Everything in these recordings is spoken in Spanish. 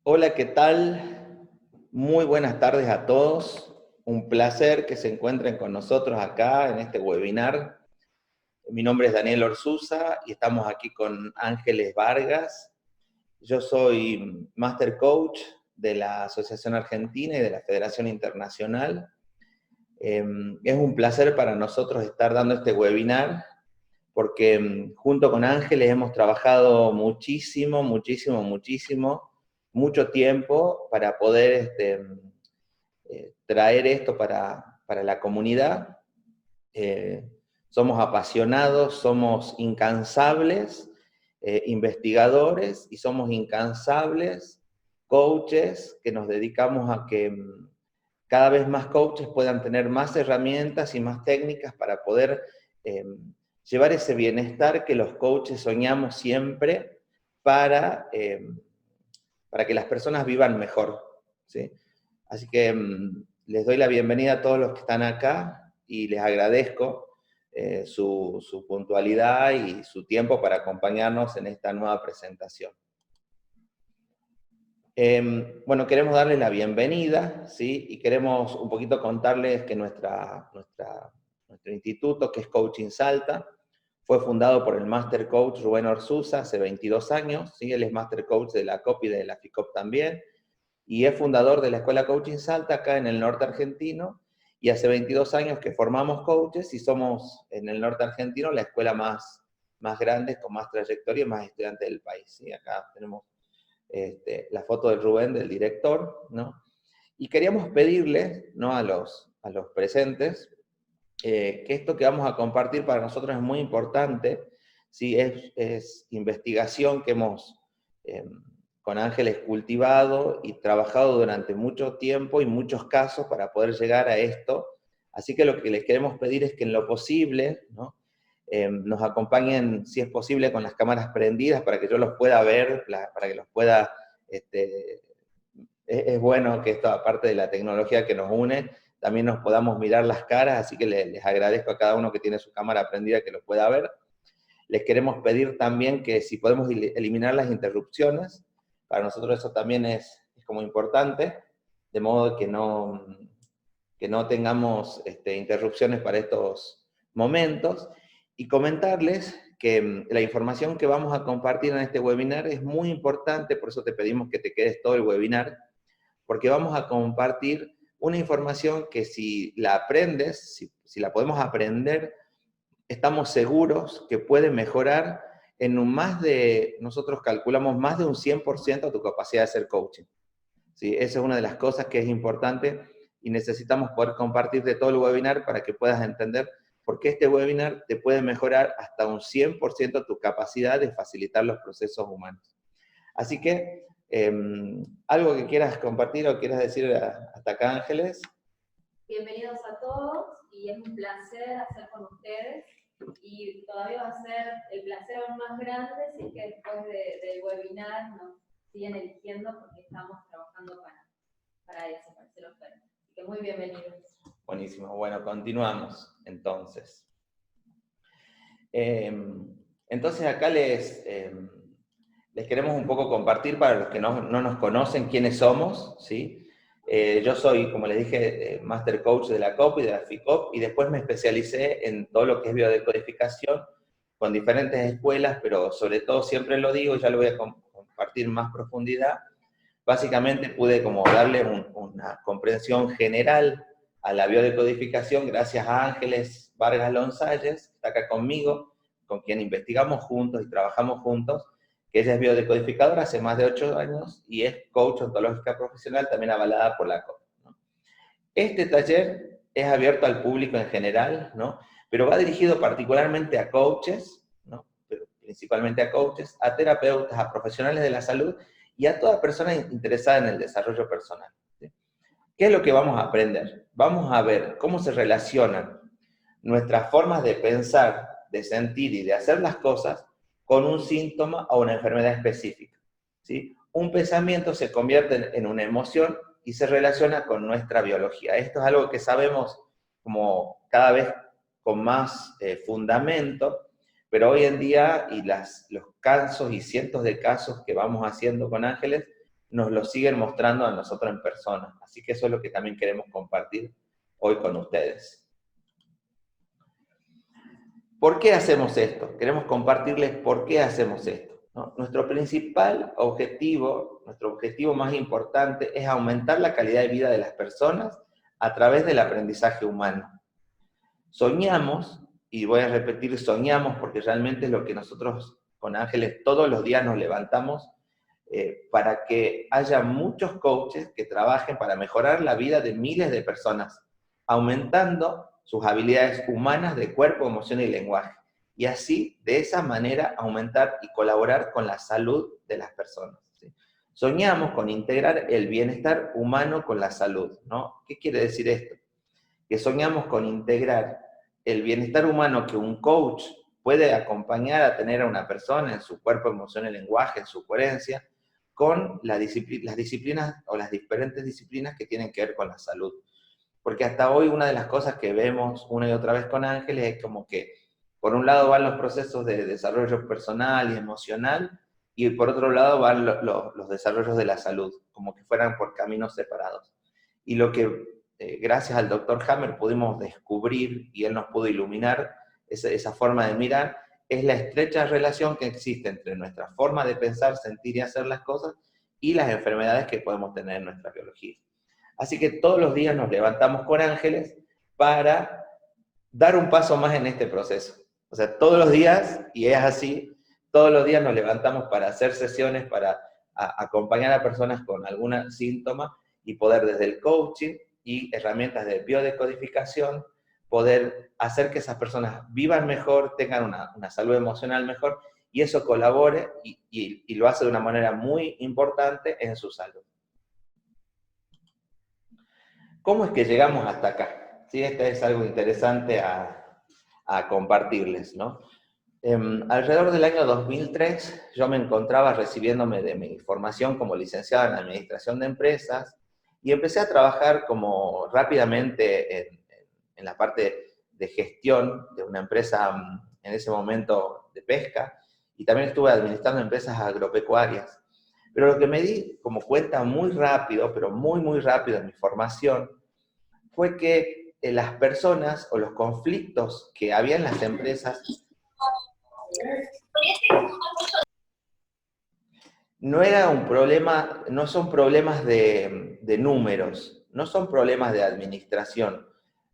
Hola, ¿qué tal? Muy buenas tardes a todos. Un placer que se encuentren con nosotros acá en este webinar. Mi nombre es Daniel Orsuza y estamos aquí con Ángeles Vargas. Yo soy Master Coach de la Asociación Argentina y de la Federación Internacional. Es un placer para nosotros estar dando este webinar porque junto con Ángeles hemos trabajado muchísimo, mucho tiempo para poder traer esto para la comunidad. Somos apasionados, somos incansables investigadores y somos incansables coaches que nos dedicamos a que cada vez más coaches puedan tener más herramientas y más técnicas para poder eh, llevar ese bienestar que los coaches soñamos siempre para que las personas vivan mejor, ¿sí? Así que les doy la bienvenida a todos los que están acá y les agradezco su puntualidad y su tiempo para acompañarnos en esta nueva presentación. Bueno, queremos darles la bienvenida, ¿sí? Y queremos un poquito contarles que nuestro instituto, que es Coaching Salta, fue fundado por el Master Coach Rubén Orsuza hace 22 años, ¿sí? Él es Master Coach de la COP y de la FICOP también, y es fundador de la Escuela Coaching Salta acá en el norte argentino, y hace 22 años que formamos coaches y somos en el norte argentino la escuela más grande, con más trayectoria y más estudiantes del país, ¿sí? Acá tenemos la foto de Rubén, del director, ¿no? Y queríamos pedirles, ¿no?, a los presentes, que esto que vamos a compartir para nosotros es muy importante, ¿sí? Es investigación que hemos con Ángeles cultivado y trabajado durante mucho tiempo y muchos casos para poder llegar a esto. Así que lo que les queremos pedir es que en lo posible, ¿no?, nos acompañen, si es posible, con las cámaras prendidas para que yo los pueda ver, para que los pueda... es bueno que esto, aparte de la tecnología que nos une, también nos podamos mirar las caras, así que les agradezco a cada uno que tiene su cámara prendida que lo pueda ver. Les queremos pedir también que si podemos eliminar las interrupciones, para nosotros eso también es como importante, de modo que no tengamos interrupciones para estos momentos, y comentarles que la información que vamos a compartir en este webinar es muy importante, por eso te pedimos que te quedes todo el webinar, porque vamos a compartir una información que si la aprendes, si la podemos aprender, estamos seguros que puede mejorar nosotros calculamos más de un 100% tu capacidad de hacer coaching, ¿sí? Esa es una de las cosas que es importante y necesitamos poder compartirte todo el webinar para que puedas entender por qué este webinar te puede mejorar hasta un 100% tu capacidad de facilitar los procesos humanos. Así que, ¿algo que quieras compartir o quieras decir hasta acá, Ángeles? Bienvenidos a todos y es un placer hacer con ustedes y todavía va a ser el placer aún más grande si es que después del webinar nos siguen eligiendo porque estamos trabajando para eso, para ser ofertas. Así que muy bienvenidos. Buenísimo, bueno, continuamos entonces. Entonces acá les queremos un poco compartir, para los que no nos conocen, quiénes somos, ¿sí? Yo soy, como les dije, Master Coach de la COP y de la FICOP, y después me especialicé en todo lo que es biodecodificación, con diferentes escuelas, pero sobre todo, siempre lo digo, ya lo voy a compartir en más profundidad. Básicamente pude como darle una comprensión general a la biodecodificación gracias a Ángeles Vargas Lonsalles, que está acá conmigo, con quien investigamos juntos y trabajamos juntos, que ella es biodecodificadora hace más de 8 años y es coach ontológica profesional, también avalada por la COP, ¿no? Este taller es abierto al público en general, ¿no?, pero va dirigido particularmente a coaches, ¿no?, pero principalmente a coaches, a terapeutas, a profesionales de la salud y a toda persona interesada en el desarrollo personal, ¿sí? ¿Qué es lo que vamos a aprender? Vamos a ver cómo se relacionan nuestras formas de pensar, de sentir y de hacer las cosas con un síntoma o una enfermedad específica, ¿sí? Un pensamiento se convierte en una emoción y se relaciona con nuestra biología. Esto es algo que sabemos como cada vez con más fundamento, pero hoy en día, y los casos y cientos de casos que vamos haciendo con Ángeles, nos lo siguen mostrando a nosotros en persona. Así que eso es lo que también queremos compartir hoy con ustedes. ¿Por qué hacemos esto? Queremos compartirles por qué hacemos esto, ¿no? Nuestro principal objetivo, nuestro objetivo más importante es aumentar la calidad de vida de las personas a través del aprendizaje humano. Soñamos, y voy a repetir soñamos porque realmente es lo que nosotros con Ángeles todos los días nos levantamos para que haya muchos coaches que trabajen para mejorar la vida de miles de personas, aumentando sus habilidades humanas de cuerpo, emoción y lenguaje. Y así, de esa manera, aumentar y colaborar con la salud de las personas, ¿sí? Soñamos con integrar el bienestar humano con la salud, ¿no? ¿Qué quiere decir esto? Que soñamos con integrar el bienestar humano que un coach puede acompañar a tener a una persona en su cuerpo, emoción y lenguaje, en su coherencia, con las disciplinas o las diferentes disciplinas que tienen que ver con la salud. Porque hasta hoy una de las cosas que vemos una y otra vez con Ángeles es como que por un lado van los procesos de desarrollo personal y emocional, y por otro lado van los desarrollos de la salud, como que fueran por caminos separados. Y lo que gracias al Dr. Hammer pudimos descubrir, y él nos pudo iluminar esa forma de mirar, es la estrecha relación que existe entre nuestra forma de pensar, sentir y hacer las cosas y las enfermedades que podemos tener en nuestra biología. Así que todos los días nos levantamos con Ángeles para dar un paso más en este proceso. O sea, todos los días, y es así, todos los días nos levantamos para hacer sesiones, para acompañar a personas con algún síntoma y poder desde el coaching y herramientas de biodecodificación, poder hacer que esas personas vivan mejor, tengan una salud emocional mejor, y eso colabore y lo hace de una manera muy importante en su salud. ¿Cómo es que llegamos hasta acá? ¿Sí? Este es algo interesante a compartirles, ¿no? Alrededor del año 2003, yo me encontraba recibiéndome de mi formación como licenciado en Administración de Empresas y empecé a trabajar como rápidamente en la parte de gestión de una empresa en ese momento de pesca, y también estuve administrando empresas agropecuarias. Pero lo que me di como cuenta muy rápido, pero muy, muy rápido en mi formación, fue que las personas o los conflictos que había en las empresas no era un problema, no son problemas de números, no son problemas de administración.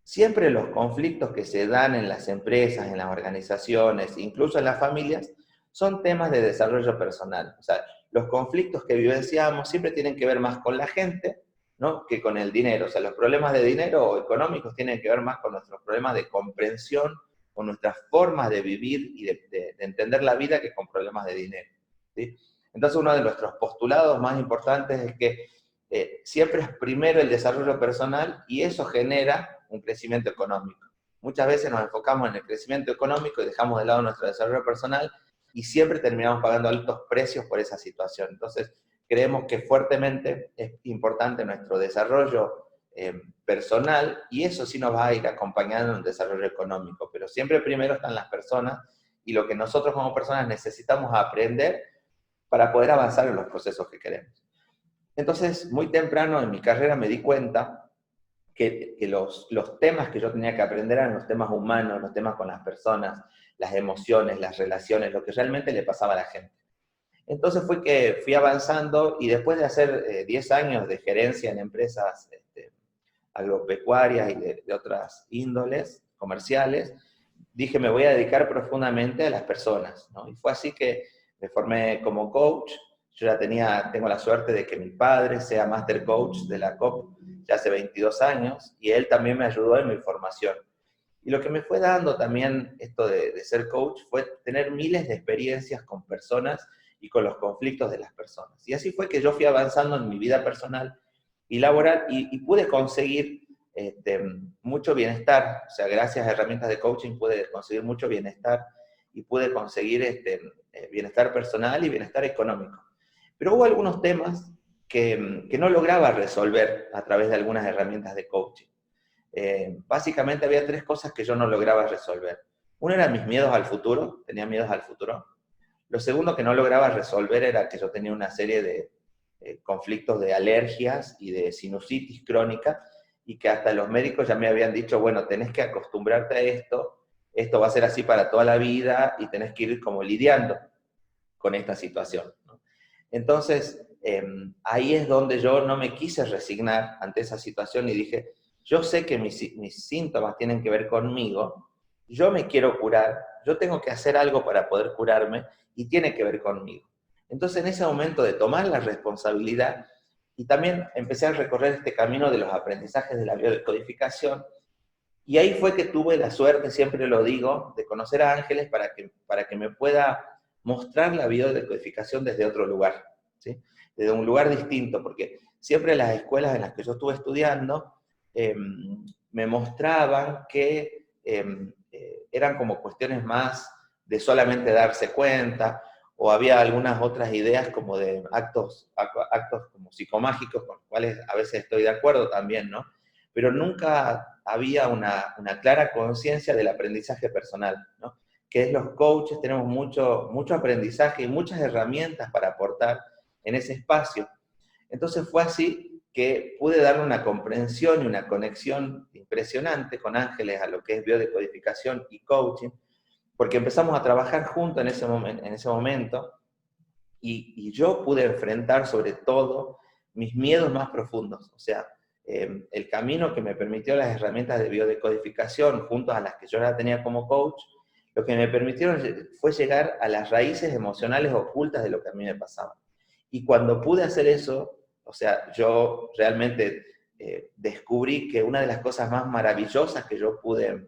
Siempre los conflictos que se dan en las empresas, en las organizaciones, incluso en las familias, son temas de desarrollo personal. O sea, los conflictos que vivenciamos siempre tienen que ver más con la gente, ¿no?, que con el dinero. O sea, los problemas de dinero o económicos tienen que ver más con nuestros problemas de comprensión, con nuestras formas de vivir y de entender la vida, que con problemas de dinero, ¿sí? Entonces, uno de nuestros postulados más importantes es que siempre es primero el desarrollo personal, y eso genera un crecimiento económico. Muchas veces nos enfocamos en el crecimiento económico y dejamos de lado nuestro desarrollo personal, y siempre terminamos pagando altos precios por esa situación. Entonces, creemos que fuertemente es importante nuestro desarrollo personal, y eso sí nos va a ir acompañando en el desarrollo económico, pero siempre primero están las personas y lo que nosotros como personas necesitamos aprender para poder avanzar en los procesos que queremos. Entonces, muy temprano en mi carrera me di cuenta que los temas que yo tenía que aprender eran los temas humanos, los temas con las personas, las emociones, las relaciones, lo que realmente le pasaba a la gente. Entonces fue que fui avanzando, y después de hacer 10 años de gerencia en empresas agropecuarias y de otras índoles comerciales, dije, me voy a dedicar profundamente a las personas, ¿no? Y fue así que me formé como coach. Yo ya tengo la suerte de que mi padre sea Master Coach de la COP ya hace 22 años, y él también me ayudó en mi formación. Y lo que me fue dando también esto de ser coach fue tener miles de experiencias con personas y con los conflictos de las personas. Y así fue que yo fui avanzando en mi vida personal y laboral, y pude conseguir mucho bienestar. O sea, gracias a herramientas de coaching pude conseguir mucho bienestar, y pude conseguir bienestar personal y bienestar económico. Pero hubo algunos temas que no lograba resolver a través de algunas herramientas de coaching. Básicamente había 3 cosas que yo no lograba resolver. Uno era mis miedos al futuro, tenía miedos al futuro. Lo segundo que no lograba resolver era que yo tenía una serie de conflictos de alergias y de sinusitis crónica, y que hasta los médicos ya me habían dicho, bueno, tenés que acostumbrarte a esto va a ser así para toda la vida, y tenés que ir como lidiando con esta situación, ¿no? Entonces, ahí es donde yo no me quise resignar ante esa situación y dije, yo sé que mis síntomas tienen que ver conmigo, yo me quiero curar, yo tengo que hacer algo para poder curarme y tiene que ver conmigo. Entonces, en ese momento de tomar la responsabilidad, y también empecé a recorrer este camino de los aprendizajes de la biodecodificación, y ahí fue que tuve la suerte, siempre lo digo, de conocer a Ángeles para que me pueda mostrar la biodecodificación desde otro lugar, ¿sí? Desde un lugar distinto, porque siempre las escuelas en las que yo estuve estudiando me mostraban que eran como cuestiones más de solamente darse cuenta, o había algunas otras ideas como de actos como psicomágicos, con los cuales a veces estoy de acuerdo también, ¿no? Pero nunca había una clara conciencia del aprendizaje personal, ¿no? Que es los coaches, tenemos mucho aprendizaje y muchas herramientas para aportar en ese espacio. Entonces fue así que pude darle una comprensión y una conexión impresionante con Ángeles a lo que es biodecodificación y coaching, porque empezamos a trabajar juntos en ese momento, y yo pude enfrentar sobre todo mis miedos más profundos. O sea, el camino que me permitió las herramientas de biodecodificación, junto a las que yo ya tenía como coach, lo que me permitieron fue llegar a las raíces emocionales ocultas de lo que a mí me pasaba. Y cuando pude hacer eso, o sea, yo realmente descubrí que una de las cosas más maravillosas que yo pude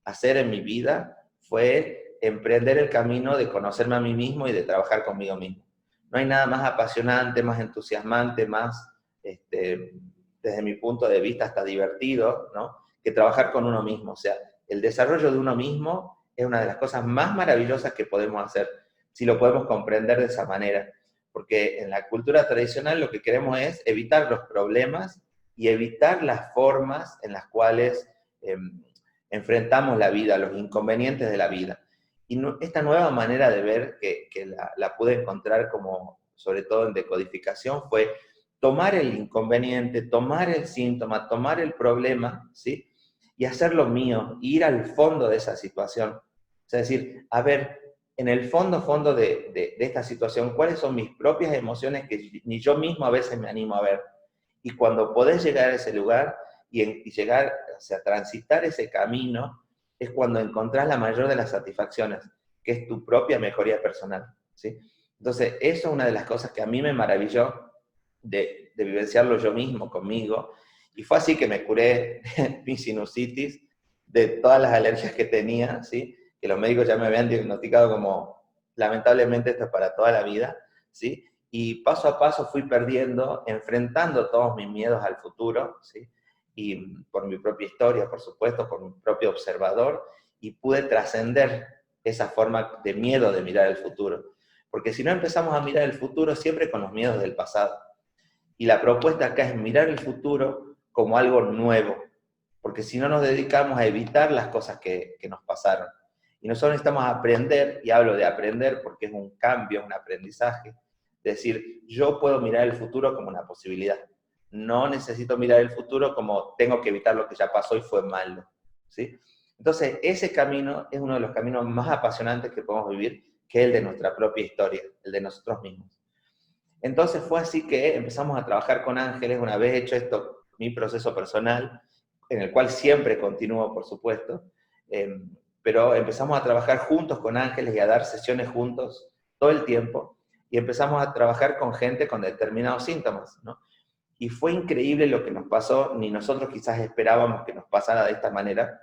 hacer en mi vida fue emprender el camino de conocerme a mí mismo y de trabajar conmigo mismo. No hay nada más apasionante, más entusiasmante, más, desde mi punto de vista, hasta divertido, ¿no? Que trabajar con uno mismo. O sea, el desarrollo de uno mismo es una de las cosas más maravillosas que podemos hacer, si lo podemos comprender de esa manera. Porque en la cultura tradicional lo que queremos es evitar los problemas y evitar las formas en las cuales enfrentamos la vida, los inconvenientes de la vida. Y esta nueva manera de ver, que la pude encontrar como, sobre todo en decodificación, fue tomar el inconveniente, tomar el síntoma, tomar el problema, ¿sí? Y hacerlo mío, ir al fondo de esa situación. O sea, decir, a ver, en el fondo de esta situación, ¿cuáles son mis propias emociones que ni yo mismo a veces me animo a ver? Y cuando podés llegar a ese lugar y llegar, o sea, transitar ese camino, es cuando encontrás la mayor de las satisfacciones, que es tu propia mejoría personal, ¿sí? Entonces, eso es una de las cosas que a mí me maravilló de vivenciarlo yo mismo, conmigo, y fue así que me curé mi sinusitis, de todas las alergias que tenía, ¿sí? Que los médicos ya me habían diagnosticado como, lamentablemente esto es para toda la vida, ¿sí? Y paso a paso fui perdiendo, enfrentando todos mis miedos al futuro, ¿sí? Y por mi propia historia, por supuesto, por mi propio observador, y pude trascender esa forma de miedo de mirar el futuro. Porque si no empezamos a mirar el futuro siempre con los miedos del pasado. Y la propuesta acá es mirar el futuro como algo nuevo, porque si no nos dedicamos a evitar las cosas que nos pasaron. Y nosotros necesitamos aprender, y hablo de aprender porque es un cambio, un aprendizaje, es decir, yo puedo mirar el futuro como una posibilidad. No necesito mirar el futuro como tengo que evitar lo que ya pasó y fue malo, ¿sí? Entonces, ese camino es uno de los caminos más apasionantes que podemos vivir, que es el de nuestra propia historia, el de nosotros mismos. Entonces fue así que empezamos a trabajar con Ángeles, una vez hecho esto, mi proceso personal, en el cual siempre continúo, por supuesto, pero empezamos a trabajar juntos con Ángeles y a dar sesiones juntos todo el tiempo, y empezamos a trabajar con gente con determinados síntomas, ¿no? Y fue increíble lo que nos pasó, ni nosotros quizás esperábamos que nos pasara de esta manera,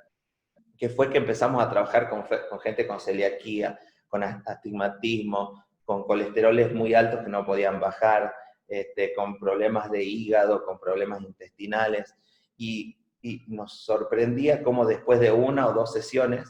que fue que empezamos a trabajar con gente con celiaquía, con astigmatismo, con colesteroles muy altos que no podían bajar, con problemas de hígado, con problemas intestinales, y nos sorprendía cómo después de 1 o 2 sesiones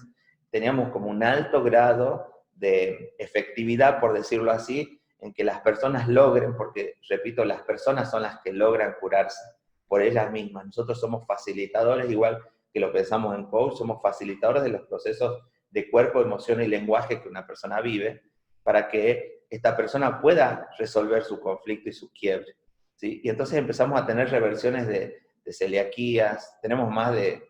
teníamos como un alto grado de efectividad, por decirlo así, en que las personas logren, porque, repito, las personas son las que logran curarse por ellas mismas. Nosotros somos facilitadores, igual que lo pensamos en coach, somos facilitadores de los procesos de cuerpo, emoción y lenguaje que una persona vive, para que esta persona pueda resolver su conflicto y su quiebre. ¿sí? Y entonces empezamos a tener reversiones de celiaquías, tenemos más de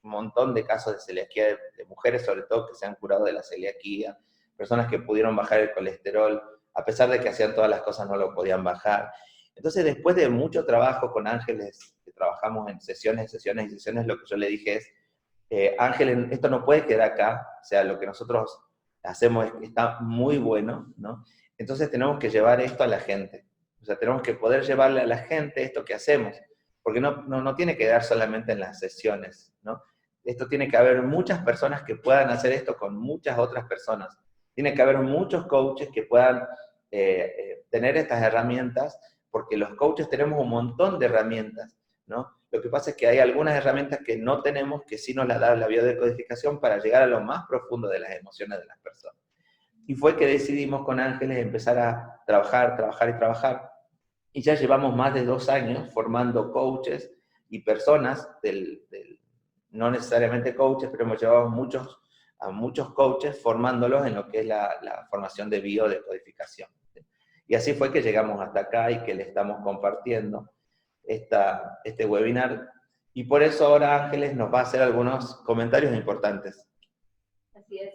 un montón de casos de celiaquía de mujeres, sobre todo, que se han curado de la celiaquía, personas que pudieron bajar el colesterol, a pesar de que hacían todas las cosas no lo podían bajar. Entonces, después de mucho trabajo con Ángeles, que trabajamos en sesiones, sesiones y sesiones, lo que yo le dije es, Ángeles, esto no puede quedar acá, o sea, lo que nosotros hacemos está muy bueno, ¿no? Entonces tenemos que llevar esto a la gente, o sea, tenemos que poder llevarle a la gente esto que hacemos, porque no tiene que quedar solamente en las sesiones, ¿no? Esto tiene que haber muchas personas que puedan hacer esto con muchas otras personas. Tiene que haber muchos coaches que puedan tener estas herramientas, porque los coaches tenemos un montón de herramientas, ¿no? Lo que pasa es que hay algunas herramientas que no tenemos, que sí nos las da la biodecodificación para llegar a lo más profundo de las emociones de las personas. Y fue que decidimos con Ángeles empezar a trabajar, trabajar y trabajar. Y ya llevamos más de 2 años formando coaches y personas, no necesariamente coaches, pero hemos llevado a muchos coaches formándolos en lo que es la formación de biodecodificación. Y así fue que llegamos hasta acá y que le estamos compartiendo este webinar. Y por eso ahora Ángeles nos va a hacer algunos comentarios importantes. Así es.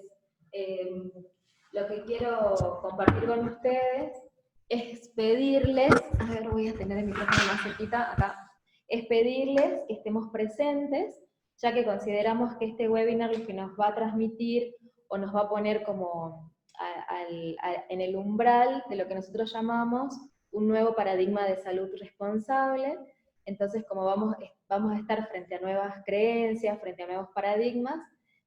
Lo que quiero compartir con ustedes es pedirles, a ver, voy a tener el micrófono más cerquita, acá, es pedirles que estemos presentes, ya que consideramos que este webinar lo que nos va a transmitir o nos va a poner como en el umbral de lo que nosotros llamamos un nuevo paradigma de salud responsable. Entonces, como vamos a estar frente a nuevas creencias, frente a nuevos paradigmas,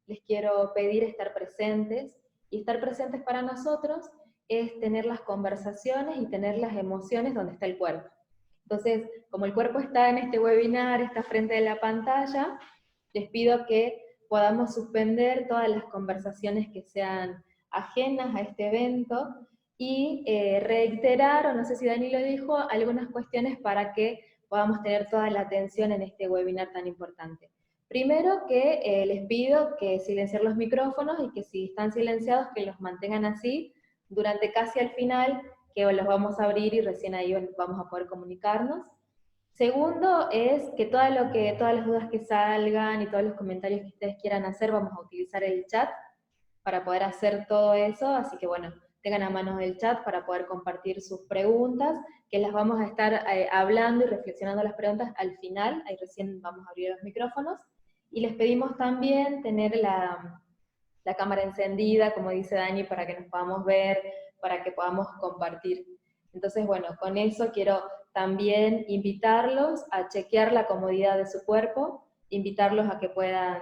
les quiero pedir estar presentes, y estar presentes para nosotros es tener las conversaciones y tener las emociones donde está el cuerpo. Entonces, como el cuerpo está en este webinar, está frente de la pantalla, les pido que podamos suspender todas las conversaciones que sean ajenas a este evento y reiterar, o no sé si Dani lo dijo, algunas cuestiones para que podamos tener toda la atención en este webinar tan importante. Primero que les pido que silenciar los micrófonos y que si están silenciados que los mantengan así durante casi al final, que los vamos a abrir y recién ahí vamos a poder comunicarnos. Segundo es que todas las dudas que salgan y todos los comentarios que ustedes quieran hacer, vamos a utilizar el chat para poder hacer todo eso, así que bueno, tengan a mano el chat para poder compartir sus preguntas, que las vamos a estar hablando y reflexionando las preguntas al final, ahí recién vamos a abrir los micrófonos, y les pedimos también tener la cámara encendida, como dice Dani, para que nos podamos ver, para que podamos compartir. Entonces, bueno, con eso quiero también invitarlos a chequear la comodidad de su cuerpo, invitarlos a que puedan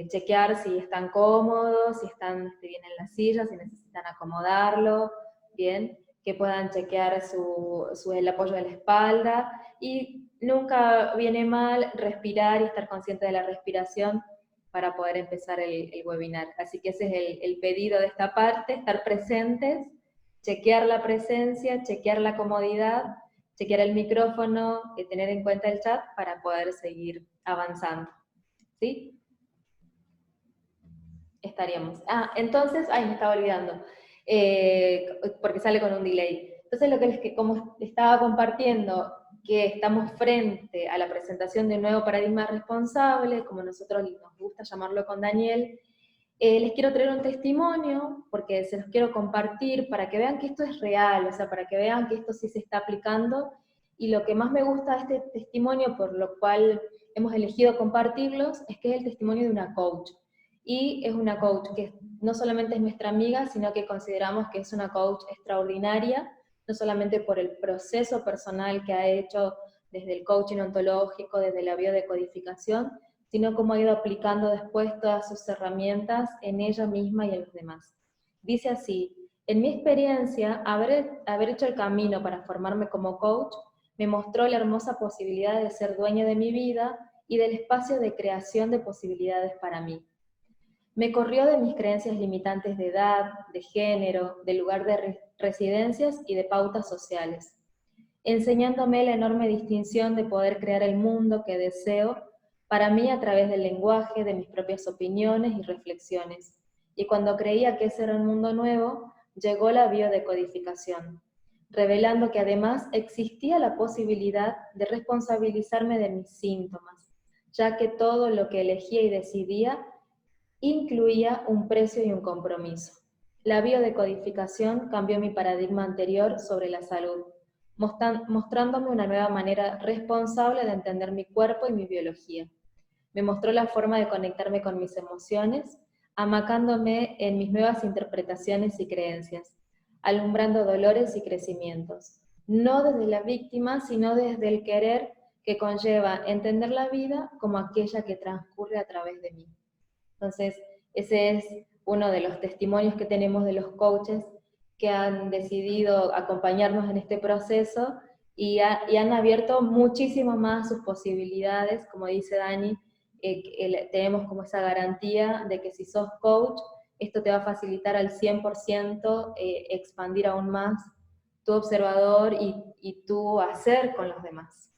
chequear si están cómodos, si están bien en la silla, si necesitan acomodarlo, bien, que puedan chequear el apoyo de la espalda, y nunca viene mal respirar y estar consciente de la respiración para poder empezar el webinar. Así que ese es el pedido de esta parte, estar presentes, chequear la presencia, chequear la comodidad, chequear el micrófono, tener en cuenta el chat para poder seguir avanzando. ¿Sí? Estaríamos. Entonces, me estaba olvidando, porque sale con un delay. Entonces, como estaba compartiendo, que estamos frente a la presentación de un nuevo paradigma responsable, como nosotros nos gusta llamarlo con Daniel, les quiero traer un testimonio, porque se los quiero compartir para que vean que esto es real, o sea, para que vean que esto sí se está aplicando, y lo que más me gusta de este testimonio, por lo cual hemos elegido compartirlos, es que es el testimonio de una coach. Y es una coach que no solamente es nuestra amiga, sino que consideramos que es una coach extraordinaria, no solamente por el proceso personal que ha hecho desde el coaching ontológico, desde la biodecodificación, sino cómo ha ido aplicando después todas sus herramientas en ella misma y en los demás. Dice así: en mi experiencia, haber hecho el camino para formarme como coach me mostró la hermosa posibilidad de ser dueña de mi vida y del espacio de creación de posibilidades para mí. Me corrió de mis creencias limitantes de edad, de género, de lugar de residencias y de pautas sociales, enseñándome la enorme distinción de poder crear el mundo que deseo para mí a través del lenguaje, de mis propias opiniones y reflexiones. Y cuando creía que ese era un mundo nuevo, llegó la biodecodificación. revelando que además existía la posibilidad de responsabilizarme de mis síntomas, ya que todo lo que elegía y decidía incluía un precio y un compromiso. La biodecodificación cambió mi paradigma anterior sobre la salud, mostrándome una nueva manera responsable de entender mi cuerpo y mi biología. Me mostró la forma de conectarme con mis emociones, amacándome en mis nuevas interpretaciones y creencias, alumbrando dolores y crecimientos, no desde la víctima, sino desde el querer que conlleva entender la vida como aquella que transcurre a través de mí. Entonces, ese es uno de los testimonios que tenemos de los coaches que han decidido acompañarnos en este proceso y han abierto muchísimo más sus posibilidades, como dice Dani, tenemos como esa garantía de que si sos coach, esto te va a facilitar al 100% expandir aún más tu observador y tu hacer con los demás.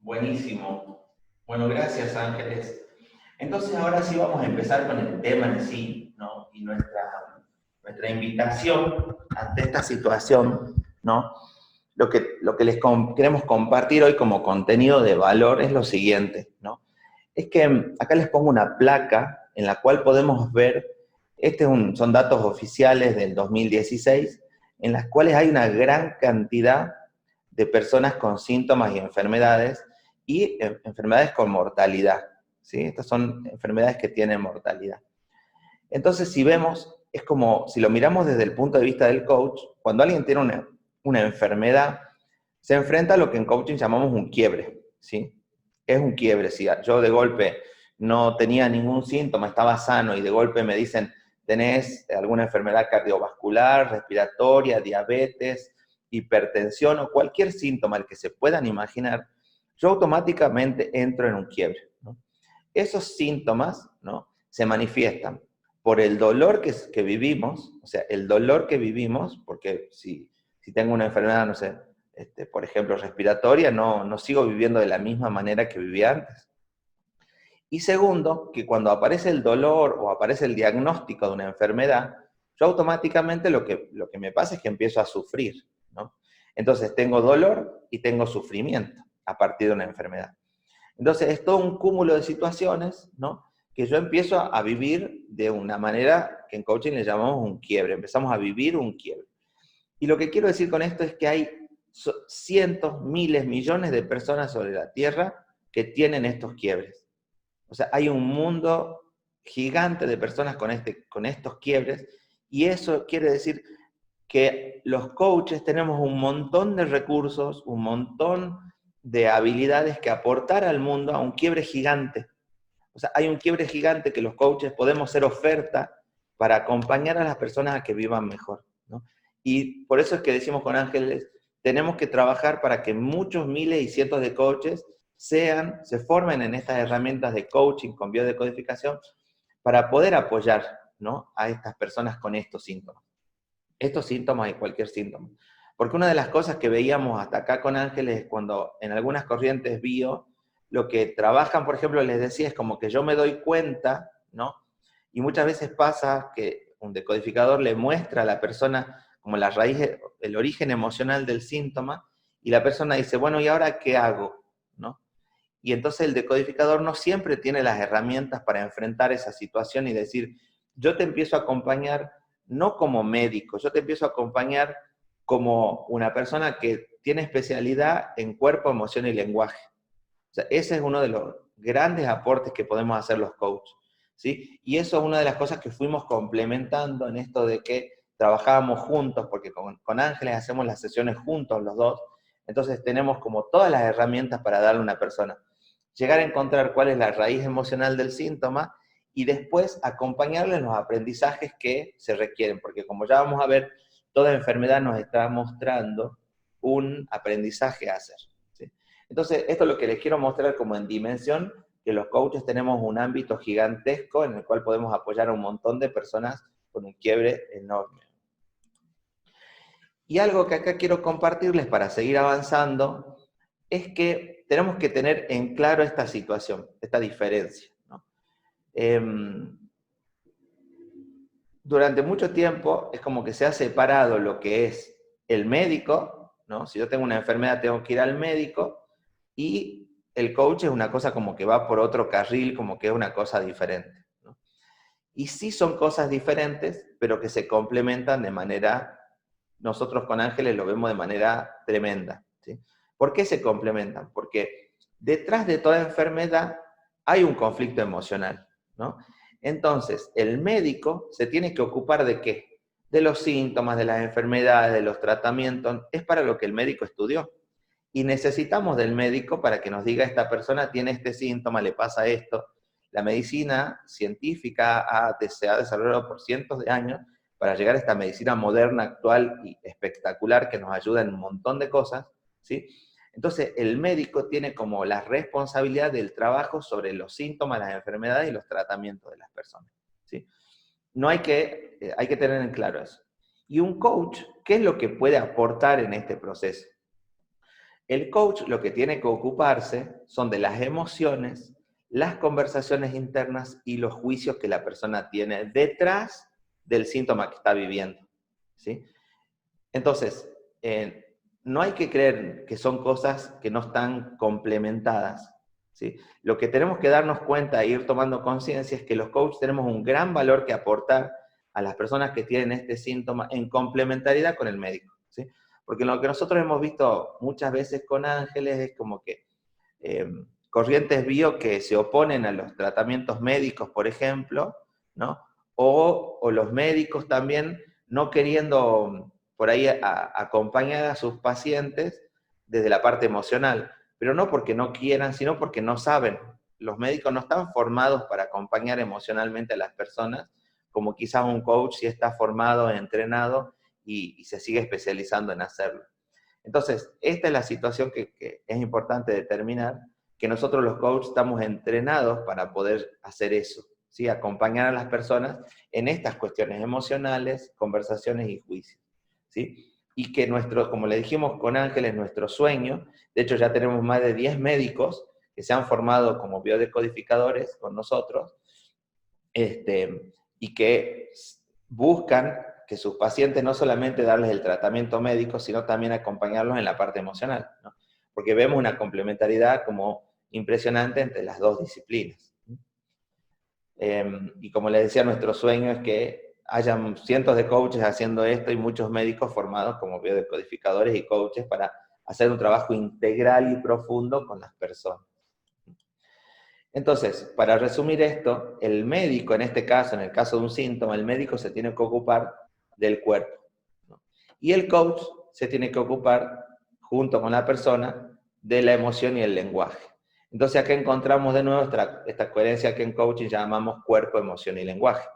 Buenísimo. Bueno, gracias Ángeles. Entonces ahora sí vamos a empezar con el tema en sí, ¿no? Y nuestra invitación ante esta situación, ¿no? Lo que les queremos compartir hoy como contenido de valor es lo siguiente, ¿no? Es que acá les pongo una placa en la cual podemos ver, son datos oficiales del 2016, en las cuales hay una gran cantidad de personas con síntomas y enfermedades con mortalidad, ¿sí? Estas son enfermedades que tienen mortalidad. Entonces, si vemos, es como, si lo miramos desde el punto de vista del coach, cuando alguien tiene una enfermedad, se enfrenta a lo que en coaching llamamos un quiebre, ¿sí? Es un quiebre. Si yo de golpe no tenía ningún síntoma, estaba sano, y de golpe me dicen, tenés alguna enfermedad cardiovascular, respiratoria, diabetes, hipertensión o cualquier síntoma el que se puedan imaginar, yo automáticamente entro en un quiebre, ¿no? Esos síntomas, ¿no?, se manifiestan por el dolor que vivimos, o sea, el dolor que vivimos, porque si tengo una enfermedad, no sé, por ejemplo, respiratoria, no sigo viviendo de la misma manera que vivía antes. Y segundo, que cuando aparece el dolor o aparece el diagnóstico de una enfermedad, yo automáticamente lo que me pasa es que empiezo a sufrir, ¿no? Entonces tengo dolor y tengo sufrimiento a partir de una enfermedad. Entonces es todo un cúmulo de situaciones, ¿no?, que yo empiezo a vivir de una manera que en coaching le llamamos un quiebre. Empezamos a vivir un quiebre. Y lo que quiero decir con esto es que hay cientos, miles, millones de personas sobre la Tierra que tienen estos quiebres. O sea, hay un mundo gigante de personas con estos quiebres, y eso quiere decir que los coaches tenemos un montón de recursos, un montón de habilidades que aportar al mundo a un quiebre gigante. O sea, hay un quiebre gigante que los coaches podemos ser oferta para acompañar a las personas a que vivan mejor, ¿no? Y por eso es que decimos con Ángeles, tenemos que trabajar para que muchos miles y cientos de coaches se formen en estas herramientas de coaching con biodecodificación para poder apoyar, ¿no?, a estas personas con estos síntomas. Estos síntomas y cualquier síntoma. Porque una de las cosas que veíamos hasta acá con Ángeles es cuando en algunas corrientes bio, lo que trabajan, por ejemplo, les decía, es como que yo me doy cuenta, ¿no? Y muchas veces pasa que un decodificador le muestra a la persona como la raíz, el origen emocional del síntoma, y la persona dice, bueno, ¿y ahora qué hago?, ¿no? Y entonces el decodificador no siempre tiene las herramientas para enfrentar esa situación y decir, yo te empiezo a acompañar no como médico, yo te empiezo a acompañar como una persona que tiene especialidad en cuerpo, emoción y lenguaje. O sea, ese es uno de los grandes aportes que podemos hacer los coaches, ¿sí? Y eso es una de las cosas que fuimos complementando en esto de que trabajábamos juntos, porque con Ángeles hacemos las sesiones juntos los dos, entonces tenemos como todas las herramientas para darle a una persona. Llegar a encontrar cuál es la raíz emocional del síntoma y después acompañarle en los aprendizajes que se requieren, porque como ya vamos a ver, toda enfermedad nos está mostrando un aprendizaje a hacer, ¿sí? Entonces, esto es lo que les quiero mostrar como en dimensión, que los coaches tenemos un ámbito gigantesco en el cual podemos apoyar a un montón de personas con un quiebre enorme. Y algo que acá quiero compartirles para seguir avanzando es que tenemos que tener en claro esta situación, esta diferencia, ¿no? durante mucho tiempo es como que se ha separado lo que es el médico, ¿no? Si yo tengo una enfermedad tengo que ir al médico, y el coach es una cosa como que va por otro carril, como que es una cosa diferente, ¿no? Y sí son cosas diferentes, pero que se complementan de manera, nosotros con Ángeles lo vemos de manera tremenda, ¿sí? ¿Por qué se complementan? Porque detrás de toda enfermedad hay un conflicto emocional, ¿no? Entonces, el médico se tiene que ocupar ¿de qué? De los síntomas, de las enfermedades, de los tratamientos, es para lo que el médico estudió. Y necesitamos del médico para que nos diga, esta persona tiene este síntoma, le pasa esto. La medicina científica se ha desarrollado por cientos de años para llegar a esta medicina moderna, actual y espectacular que nos ayuda en un montón de cosas, ¿sí? Entonces, el médico tiene como la responsabilidad del trabajo sobre los síntomas, las enfermedades y los tratamientos de las personas, ¿sí? No hay que tener en claro eso. Y un coach, ¿qué es lo que puede aportar en este proceso? El coach lo que tiene que ocuparse son de las emociones, las conversaciones internas y los juicios que la persona tiene detrás del síntoma que está viviendo, ¿sí? Entonces, no hay que creer que son cosas que no están complementadas, ¿sí? Lo que tenemos que darnos cuenta e ir tomando conciencia es que los coaches tenemos un gran valor que aportar a las personas que tienen este síntoma en complementariedad con el médico, ¿sí? Porque lo que nosotros hemos visto muchas veces con Ángeles es como que corrientes bio que se oponen a los tratamientos médicos, por ejemplo, ¿no? O los médicos también no queriendo por ahí acompañar a sus pacientes desde la parte emocional, pero no porque no quieran, sino porque no saben. Los médicos no están formados para acompañar emocionalmente a las personas, como quizás un coach sí está formado, entrenado y se sigue especializando en hacerlo. Entonces, esta es la situación que es importante determinar, que nosotros los coaches estamos entrenados para poder hacer eso, ¿sí? Acompañar a las personas en estas cuestiones emocionales, conversaciones y juicios, ¿sí? Y que como le dijimos con Ángeles, nuestro sueño, de hecho ya tenemos más de 10 médicos que se han formado como biodecodificadores con nosotros, y que buscan que sus pacientes no solamente darles el tratamiento médico, sino también acompañarlos en la parte emocional, ¿no? Porque vemos una complementariedad como impresionante entre las dos disciplinas. Y como les decía, nuestro sueño es que hayan cientos de coaches haciendo esto y muchos médicos formados como biodecodificadores y coaches para hacer un trabajo integral y profundo con las personas. Entonces, para resumir esto, el médico, en este caso, en el caso de un síntoma, el médico se tiene que ocupar del cuerpo, ¿no? Y el coach se tiene que ocupar, junto con la persona, de la emoción y el lenguaje. Entonces, acá encontramos de nuevo esta coherencia que en coaching llamamos cuerpo, emoción y lenguaje.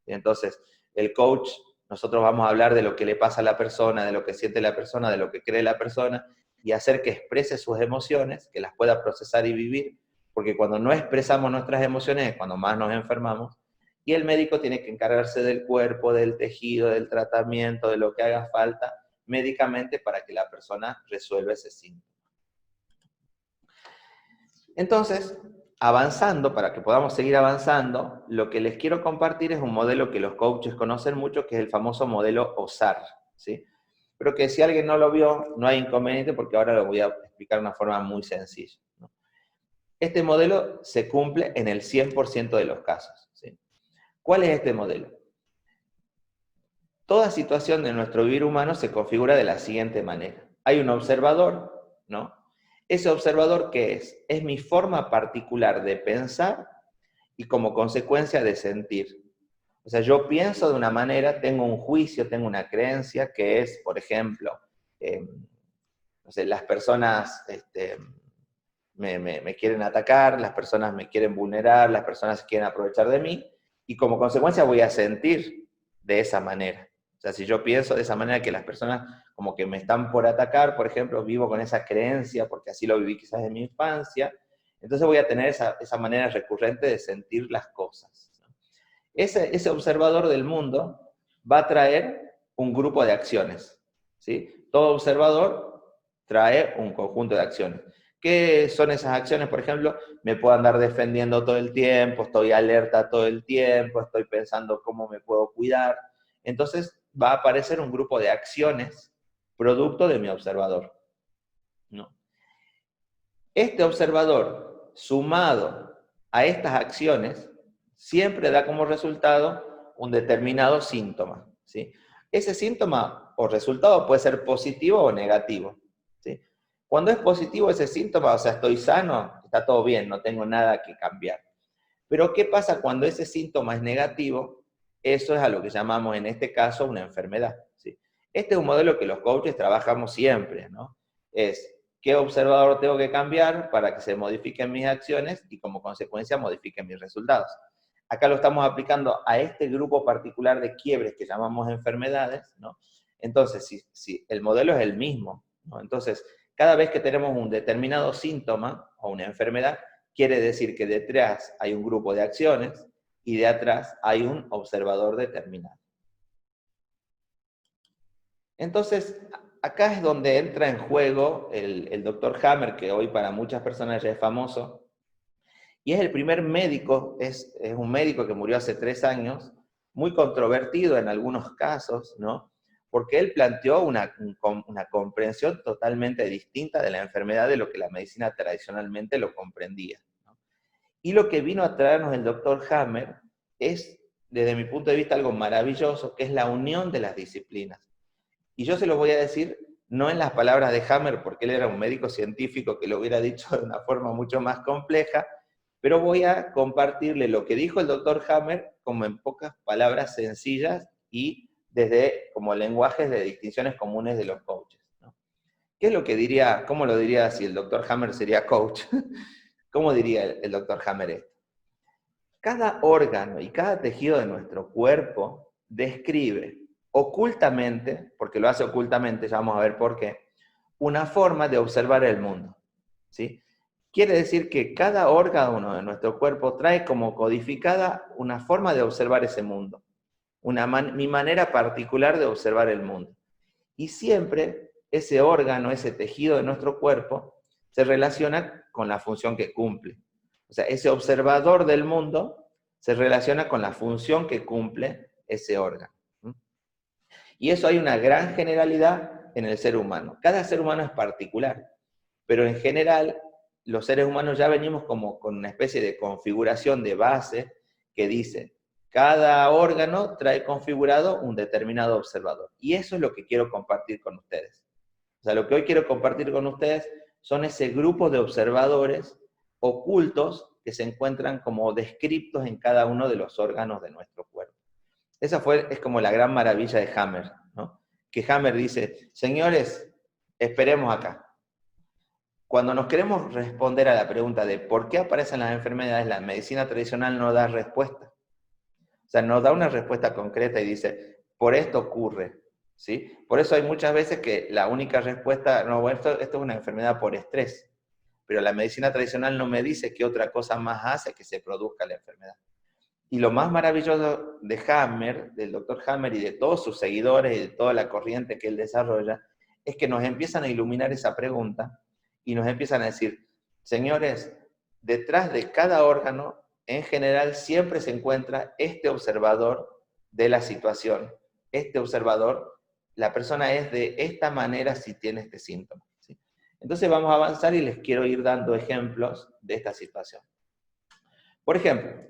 Y entonces, el coach, nosotros vamos a hablar de lo que le pasa a la persona, de lo que siente la persona, de lo que cree la persona, y hacer que exprese sus emociones, que las pueda procesar y vivir, porque cuando no expresamos nuestras emociones es cuando más nos enfermamos, y el médico tiene que encargarse del cuerpo, del tejido, del tratamiento, de lo que haga falta médicamente para que la persona resuelva ese síntoma. Entonces, avanzando, para que podamos seguir avanzando, lo que les quiero compartir es un modelo que los coaches conocen mucho, que es el famoso modelo OSAR, ¿sí? Pero que si alguien no lo vio, no hay inconveniente porque ahora lo voy a explicar de una forma muy sencilla, ¿no? Este modelo se cumple en el 100% de los casos, ¿sí? ¿Cuál es este modelo? Toda situación de nuestro vivir humano se configura de la siguiente manera. Hay un observador, ¿no? Ese observador, ¿qué es? Es mi forma particular de pensar y como consecuencia de sentir. O sea, yo pienso de una manera, tengo un juicio, tengo una creencia que es, por ejemplo, no sé, las personas me quieren atacar, las personas me quieren vulnerar, las personas quieren aprovechar de mí, y como consecuencia voy a sentir de esa manera. O sea, si yo pienso de esa manera que las personas como que me están por atacar, por ejemplo, vivo con esa creencia, porque así lo viví quizás en mi infancia, entonces voy a tener esa manera recurrente de sentir las cosas, ¿no? Ese observador del mundo va a traer un grupo de acciones, ¿sí? Todo observador trae un conjunto de acciones, ¿Qué son esas acciones? Por ejemplo, me puedo andar defendiendo todo el tiempo, estoy alerta todo el tiempo, estoy pensando cómo me puedo cuidar. Entonces va a aparecer un grupo de acciones producto de mi observador, ¿no? Este observador, sumado a estas acciones, siempre da como resultado un determinado síntoma, ¿sí? Ese síntoma o resultado puede ser positivo o negativo, ¿sí? Cuando es positivo ese síntoma, o sea, estoy sano, está todo bien, no tengo nada que cambiar. Pero ¿qué pasa cuando ese síntoma es negativo? Eso es a lo que llamamos en este caso una enfermedad, ¿sí? Este es un modelo que los coaches trabajamos siempre, ¿no? Es qué observador tengo que cambiar para que se modifiquen mis acciones y como consecuencia modifiquen mis resultados. Acá lo estamos aplicando a este grupo particular de quiebres que llamamos enfermedades, ¿no? Entonces, si el modelo es el mismo, ¿no? Entonces, cada vez que tenemos un determinado síntoma o una enfermedad, quiere decir que detrás hay un grupo de acciones y de atrás hay un observador determinado. Entonces, acá es donde entra en juego el Dr. Hammer, que hoy para muchas personas ya es famoso, y es el primer médico, es un médico que murió hace 3 años, muy controvertido en algunos casos, ¿no? Porque él planteó una comprensión totalmente distinta de la enfermedad de lo que la medicina tradicionalmente lo comprendía, ¿no? Y lo que vino a traernos el Dr. Hammer es, desde mi punto de vista, algo maravilloso, que es la unión de las disciplinas. Y yo se lo voy a decir no en las palabras de Hammer, porque él era un médico científico que lo hubiera dicho de una forma mucho más compleja, pero voy a compartirle lo que dijo el doctor Hammer como en pocas palabras sencillas y desde como lenguajes de distinciones comunes de los coaches, ¿no? ¿Qué es lo que diría, cómo lo diría si el doctor Hammer sería coach? ¿Cómo diría el doctor Hammer esto? Cada órgano y cada tejido de nuestro cuerpo describe ocultamente, porque lo hace ocultamente, ya vamos a ver por qué, una forma de observar el mundo, ¿sí? Quiere decir que cada órgano de nuestro cuerpo trae como codificada una forma de observar ese mundo, mi manera particular de observar el mundo. Y siempre ese órgano, ese tejido de nuestro cuerpo, se relaciona con la función que cumple. O sea, ese observador del mundo se relaciona con la función que cumple ese órgano. Y eso hay una gran generalidad en el ser humano. Cada ser humano es particular, pero en general los seres humanos ya venimos como con una especie de configuración de base que dice, cada órgano trae configurado un determinado observador. Y eso es lo que quiero compartir con ustedes. O sea, lo que hoy quiero compartir con ustedes son ese grupo de observadores ocultos que se encuentran como descriptos en cada uno de los órganos de nuestro cuerpo. Esa es como la gran maravilla de Hammer, ¿no? Que Hammer dice, señores, esperemos acá. Cuando nos queremos responder a la pregunta de por qué aparecen las enfermedades, la medicina tradicional no da respuesta. O sea, nos da una respuesta concreta y dice, por esto ocurre, ¿sí? Por eso hay muchas veces que la única respuesta, no, bueno, esto es una enfermedad por estrés, pero la medicina tradicional no me dice qué otra cosa más hace que se produzca la enfermedad. Y lo más maravilloso de Hammer, del doctor Hammer y de todos sus seguidores y de toda la corriente que él desarrolla, es que nos empiezan a iluminar esa pregunta y nos empiezan a decir, señores, detrás de cada órgano, en general, siempre se encuentra este observador de la situación. Este observador, la persona es de esta manera si tiene este síntoma, ¿sí? Entonces vamos a avanzar y les quiero ir dando ejemplos de esta situación. Por ejemplo,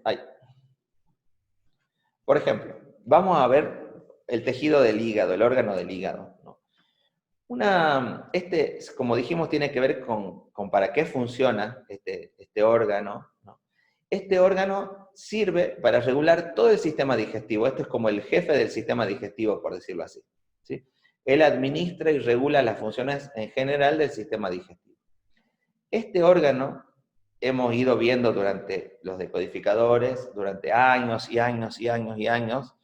vamos a ver el tejido del hígado, el órgano del hígado, ¿no? Como dijimos, tiene que ver con para qué funciona este órgano, ¿no? Este órgano sirve para regular todo el sistema digestivo. Este es como el jefe del sistema digestivo, por decirlo así, ¿sí? Él administra y regula las funciones en general del sistema digestivo. Este órgano hemos ido viendo durante los decodificadores, durante años y años y años y años,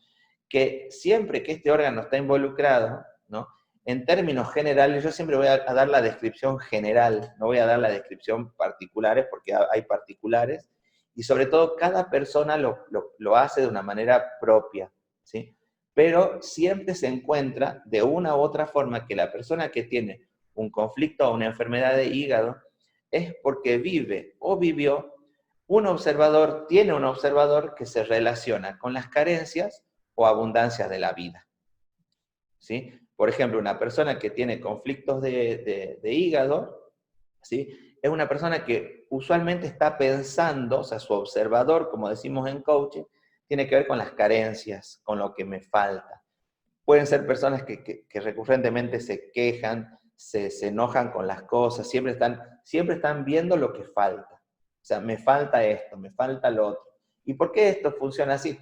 que siempre que este órgano está involucrado, ¿no? En términos generales, yo siempre voy a dar la descripción general, no voy a dar la descripción particulares, porque hay particulares, y sobre todo cada persona lo hace de una manera propia, ¿sí? Pero siempre se encuentra de una u otra forma que la persona que tiene un conflicto o una enfermedad de hígado es porque vive o vivió un observador, tiene un observador que se relaciona con las carencias o abundancias de la vida. ¿Sí? Por ejemplo, una persona que tiene conflictos de hígado, ¿sí? Es una persona que usualmente está pensando, o sea, su observador, como decimos en coaching, tiene que ver con las carencias, con lo que me falta. Pueden ser personas que recurrentemente se quejan, se enojan con las cosas, siempre están viendo lo que falta. O sea, me falta esto, me falta lo otro. ¿Y por qué esto funciona así?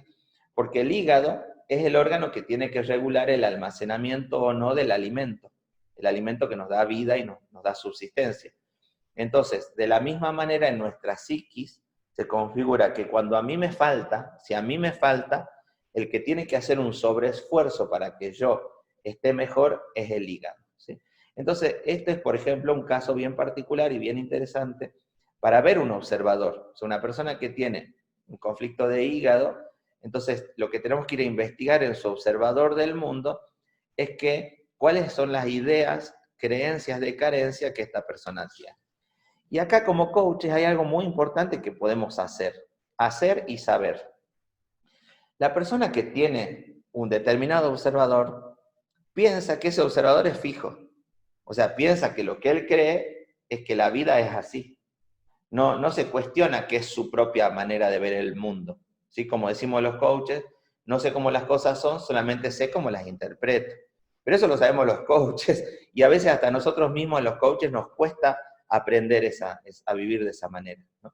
Porque el hígado es el órgano que tiene que regular el almacenamiento o no del alimento. El alimento que nos da vida y nos da subsistencia. Entonces, de la misma manera en nuestra psiquis se configura que cuando a mí me falta, si a mí me falta, el que tiene que hacer un sobreesfuerzo para que yo esté mejor es el hígado, ¿sí? Entonces, este es, por ejemplo, un caso bien particular y bien interesante para ver un observador. O sea, una persona que tiene un conflicto de hígado, entonces lo que tenemos que ir a investigar en su observador del mundo es que cuáles son las ideas, creencias de carencia que esta persona tiene. Y acá como coaches hay algo muy importante que podemos hacer y saber. La persona que tiene un determinado observador piensa que ese observador es fijo. O sea, piensa que lo que él cree es que la vida es así. No se cuestiona qué es su propia manera de ver el mundo. ¿Sí? Como decimos los coaches, no sé cómo las cosas son, solamente sé cómo las interpreto. Pero eso lo sabemos los coaches y a veces hasta nosotros mismos los coaches nos cuesta aprender a vivir de esa manera, ¿no?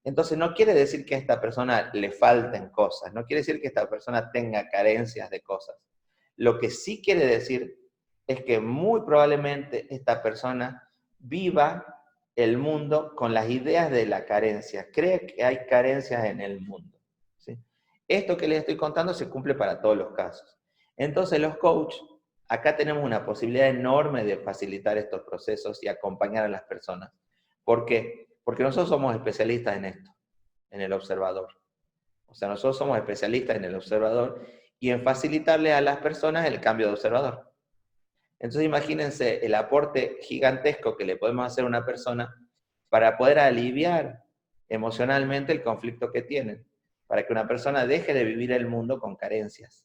Entonces no quiere decir que a esta persona le falten cosas, no quiere decir que esta persona tenga carencias de cosas. Lo que sí quiere decir es que muy probablemente esta persona viva el mundo con las ideas de la carencia, cree que hay carencias en el mundo, ¿sí? Esto que les estoy contando se cumple para todos los casos. Entonces los coaches, acá tenemos una posibilidad enorme de facilitar estos procesos y acompañar a las personas. ¿Por qué? Porque nosotros somos especialistas en esto, en el observador. O sea, nosotros somos especialistas en el observador y en facilitarle a las personas el cambio de observador. Entonces imagínense el aporte gigantesco que le podemos hacer a una persona para poder aliviar emocionalmente el conflicto que tienen, para que una persona deje de vivir el mundo con carencias.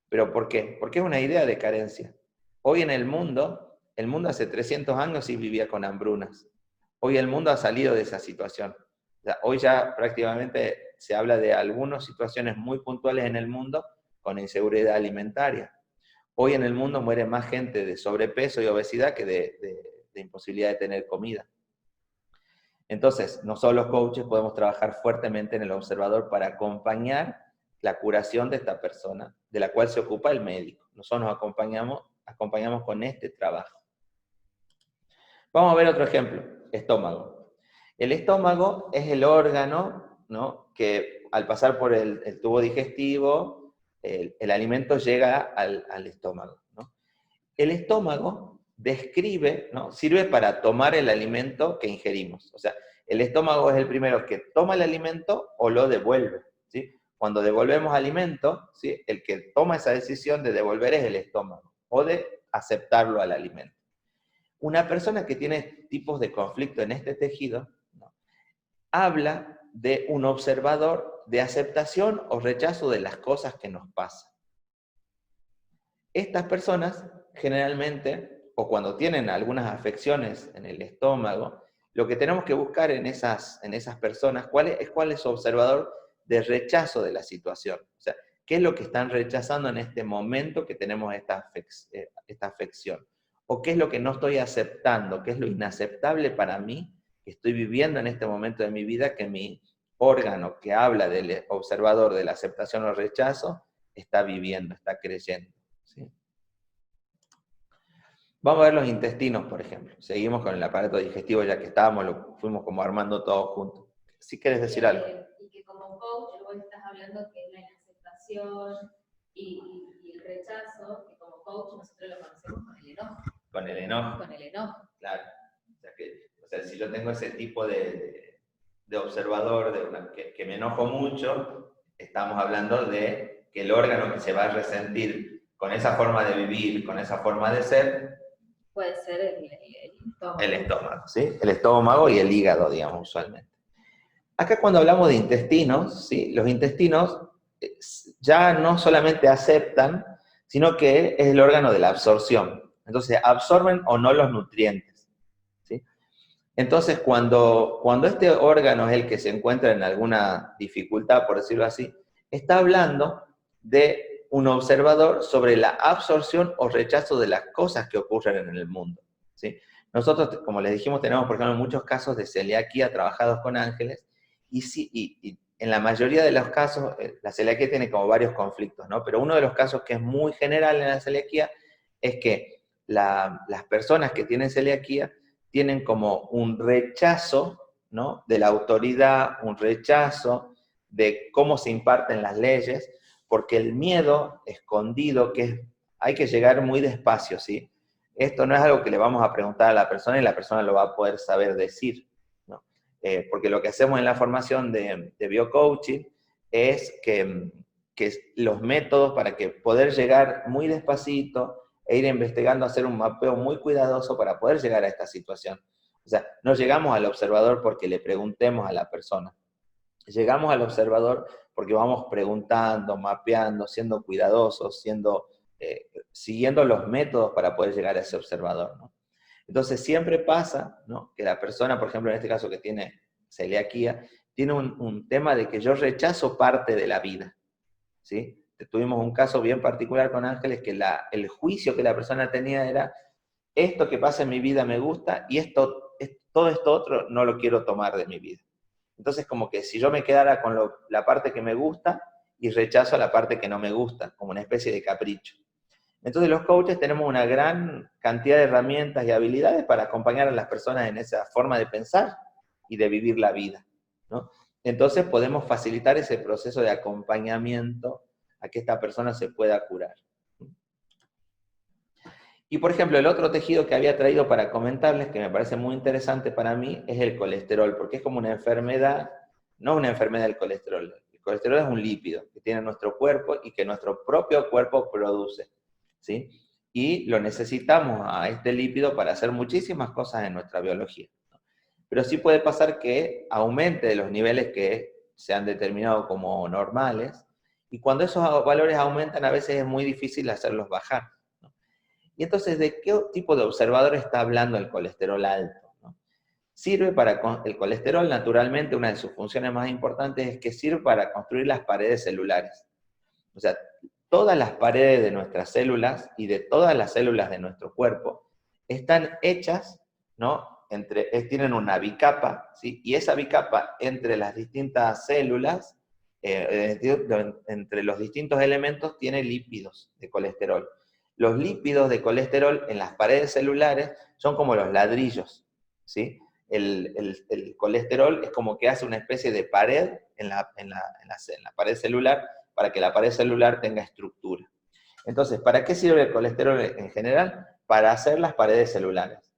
¿Pero por qué? Porque es una idea de carencia. Hoy en el mundo hace 300 años sí vivía con hambrunas. Hoy el mundo ha salido de esa situación. O sea, hoy ya prácticamente se habla de algunas situaciones muy puntuales en el mundo con inseguridad alimentaria. Hoy en el mundo muere más gente de sobrepeso y obesidad que de imposibilidad de tener comida. Entonces, nosotros los coaches podemos trabajar fuertemente en el observador para acompañar la curación de esta persona, de la cual se ocupa el médico. Nosotros nos acompañamos con este trabajo. Vamos a ver otro ejemplo, estómago. El estómago es el órgano, ¿no?, que al pasar por el tubo digestivo, el alimento llega al estómago, ¿no? El estómago describe, ¿no?, sirve para tomar el alimento que ingerimos. O sea, el estómago es el primero que toma el alimento o lo devuelve, ¿sí? Cuando devolvemos alimento, ¿sí?, el que toma esa decisión de devolver es el estómago o de aceptarlo al alimento. Una persona que tiene tipos de conflicto en este tejido, ¿no?, habla de un observador de aceptación o rechazo de las cosas que nos pasan. Estas personas generalmente, o cuando tienen algunas afecciones en el estómago, lo que tenemos que buscar en esas personas, ¿cuál es su observador de rechazo de la situación? O sea, ¿qué es lo que están rechazando en este momento que tenemos esta afección? ¿O qué es lo que no estoy aceptando? ¿Qué es lo inaceptable para mí que estoy viviendo en este momento de mi vida que mi órgano que habla del observador de la aceptación o rechazo está viviendo, está creyendo? ¿Sí? Vamos a ver los intestinos, por ejemplo. Seguimos con el aparato digestivo, ya que estábamos, lo fuimos como armando todo junto. ¿Sí quieres decir algo? Y que como coach vos estás hablando que la inaceptación y el rechazo, que como coach nosotros lo conocemos con el enojo. Con el enojo. Con el enojo. Claro. O sea, si yo tengo ese tipo de observador, que me enojo mucho, estamos hablando de que el órgano que se va a resentir con esa forma de vivir, con esa forma de ser, puede ser el El estómago, ¿sí? El estómago y el hígado, digamos, usualmente. Acá cuando hablamos de intestinos, ¿sí? Los intestinos ya no solamente aceptan, sino que es el órgano de la absorción. Entonces, absorben o no los nutrientes, ¿sí? Entonces, cuando este órgano es el que se encuentra en alguna dificultad, por decirlo así, está hablando de un observador sobre la absorción o rechazo de las cosas que ocurren en el mundo, ¿sí? Nosotros, como les dijimos, tenemos, por ejemplo, muchos casos de celiaquía trabajados con ángeles, y en la mayoría de los casos, la celiaquía tiene como varios conflictos, ¿no? Pero uno de los casos que es muy general en la celiaquía es que las personas que tienen celiaquía tienen como un rechazo, ¿no?, de la autoridad, un rechazo de cómo se imparten las leyes, porque el miedo escondido, hay que llegar muy despacio, ¿sí? Esto no es algo que le vamos a preguntar a la persona y la persona lo va a poder saber decir, ¿no? Porque lo que hacemos en la formación de biocoaching es que los métodos para que poder llegar muy despacito e ir investigando, hacer un mapeo muy cuidadoso para poder llegar a esta situación. O sea, no llegamos al observador porque le preguntemos a la persona. Llegamos al observador porque vamos preguntando, mapeando, siendo cuidadosos, siguiendo los métodos para poder llegar a ese observador, ¿no? Entonces siempre pasa, ¿no?, que la persona, por ejemplo, en este caso que tiene celiaquía, tiene un tema de que yo rechazo parte de la vida, ¿sí? Tuvimos un caso bien particular con Ángeles, que el juicio que la persona tenía era, esto que pasa en mi vida me gusta, y todo esto otro no lo quiero tomar de mi vida. Entonces, como que si yo me quedara con la parte que me gusta, y rechazo la parte que no me gusta, como una especie de capricho. Entonces los coaches tenemos una gran cantidad de herramientas y habilidades para acompañar a las personas en esa forma de pensar y de vivir la vida, ¿no? Entonces podemos facilitar ese proceso de acompañamiento a que esta persona se pueda curar. Y por ejemplo, el otro tejido que había traído para comentarles, que me parece muy interesante para mí, es el colesterol, porque es como una enfermedad, no una enfermedad del colesterol. El colesterol es un lípido que tiene nuestro cuerpo y que nuestro propio cuerpo produce, ¿sí? Y lo necesitamos a este lípido para hacer muchísimas cosas en nuestra biología. Pero sí puede pasar que aumente de los niveles que se han determinado como normales, y cuando esos valores aumentan a veces es muy difícil hacerlos bajar. Y entonces, ¿de qué tipo de observador está hablando el colesterol alto, ¿no? Sirve para, el colesterol naturalmente, una de sus funciones más importantes es que sirve para construir las paredes celulares. O sea, todas las paredes de nuestras células y de todas las células de nuestro cuerpo están hechas, ¿no?, tienen una bicapa, ¿sí? Y esa bicapa entre las distintas células, entre los distintos elementos, tiene lípidos de colesterol. Los lípidos de colesterol en las paredes celulares son como los ladrillos, ¿sí? El colesterol es como que hace una especie de pared en la pared celular, para que la pared celular tenga estructura. Entonces, ¿para qué sirve el colesterol en general? Para hacer las paredes celulares.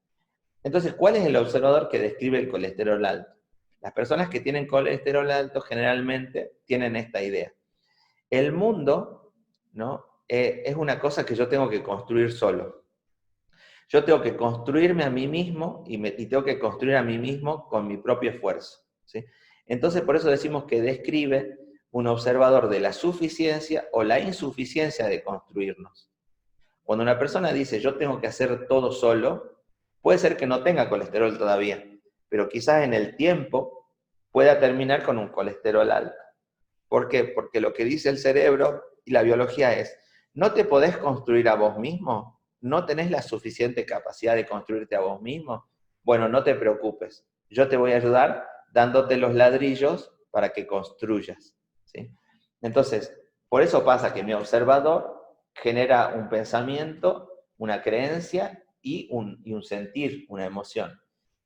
Entonces, ¿cuál es el observador que describe el colesterol alto? Las personas que tienen colesterol alto generalmente tienen esta idea. El mundo, ¿no?, es una cosa que yo tengo que construir solo. Yo tengo que construirme a mí mismo y tengo que construir a mí mismo con mi propio esfuerzo, ¿sí? Entonces, por eso decimos que describe un observador de la suficiencia o la insuficiencia de construirnos. Cuando una persona dice, yo tengo que hacer todo solo, puede ser que no tenga colesterol todavía, pero quizás en el tiempo pueda terminar con un colesterol alto. ¿Por qué? Porque lo que dice el cerebro y la biología es, ¿no te podés construir a vos mismo? ¿No tenés la suficiente capacidad de construirte a vos mismo? Bueno, no te preocupes, yo te voy a ayudar dándote los ladrillos para que construyas, ¿sí? Entonces, por eso pasa que mi observador genera un pensamiento, una creencia y un sentir, una emoción.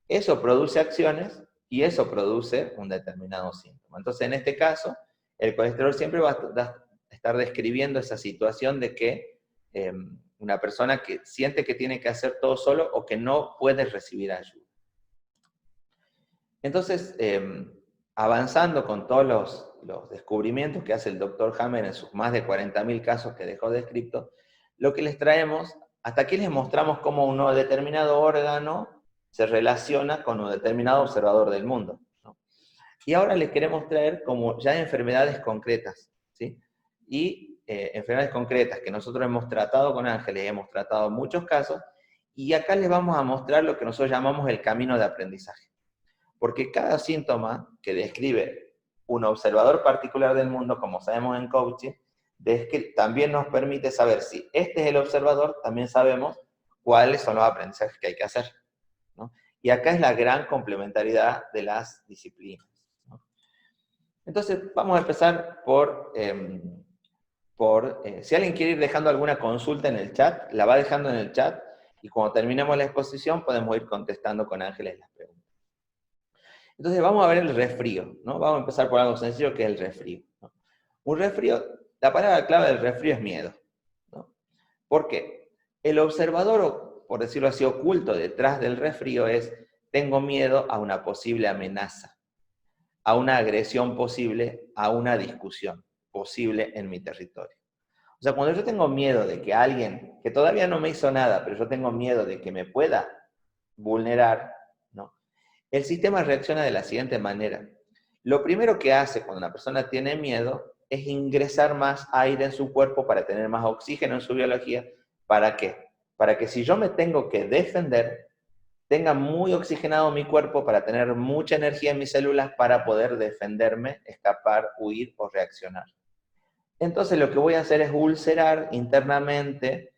Eso produce acciones y eso produce un determinado síntoma. Entonces, en este caso, el colesterol siempre va a estar describiendo esa situación de que una persona que siente que tiene que hacer todo solo o que no puede recibir ayuda. Entonces, avanzando con todos los descubrimientos que hace el Dr. Hammer en sus más de 40.000 casos que dejó descritos, lo que les traemos, hasta aquí les mostramos cómo un determinado órgano se relaciona con un determinado observador del mundo, ¿no? Y ahora les queremos traer como ya enfermedades concretas, ¿sí? Y enfermedades concretas que nosotros hemos tratado con ángeles, hemos tratado muchos casos, y acá les vamos a mostrar lo que nosotros llamamos el camino de aprendizaje. Porque cada síntoma que describe un observador particular del mundo, como sabemos en coaching, también nos permite saber si este es el observador, también sabemos cuáles son los aprendizajes que hay que hacer, ¿no? Y acá es la gran complementariedad de las disciplinas, ¿no? Entonces, vamos a empezar si alguien quiere ir dejando alguna consulta en el chat, la va dejando en el chat, y cuando terminemos la exposición podemos ir contestando con Ángeles las preguntas. Entonces vamos a ver el resfrío, ¿no? Vamos a empezar por algo sencillo que es el resfrío, ¿no? Un resfrío, la palabra clave del resfrío es miedo, ¿no? ¿Por qué? El observador, por decirlo así, oculto detrás del resfrío es: tengo miedo a una posible amenaza, a una agresión posible, a una discusión posible en mi territorio. O sea, cuando yo tengo miedo de que alguien, que todavía no me hizo nada, pero yo tengo miedo de que me pueda vulnerar, ¿no? El sistema reacciona de la siguiente manera. Lo primero que hace cuando una persona tiene miedo es ingresar más aire en su cuerpo para tener más oxígeno en su biología. ¿Para qué? Para que si yo me tengo que defender, tenga muy oxigenado mi cuerpo para tener mucha energía en mis células para poder defenderme, escapar, huir o reaccionar. Entonces lo que voy a hacer es ulcerar internamente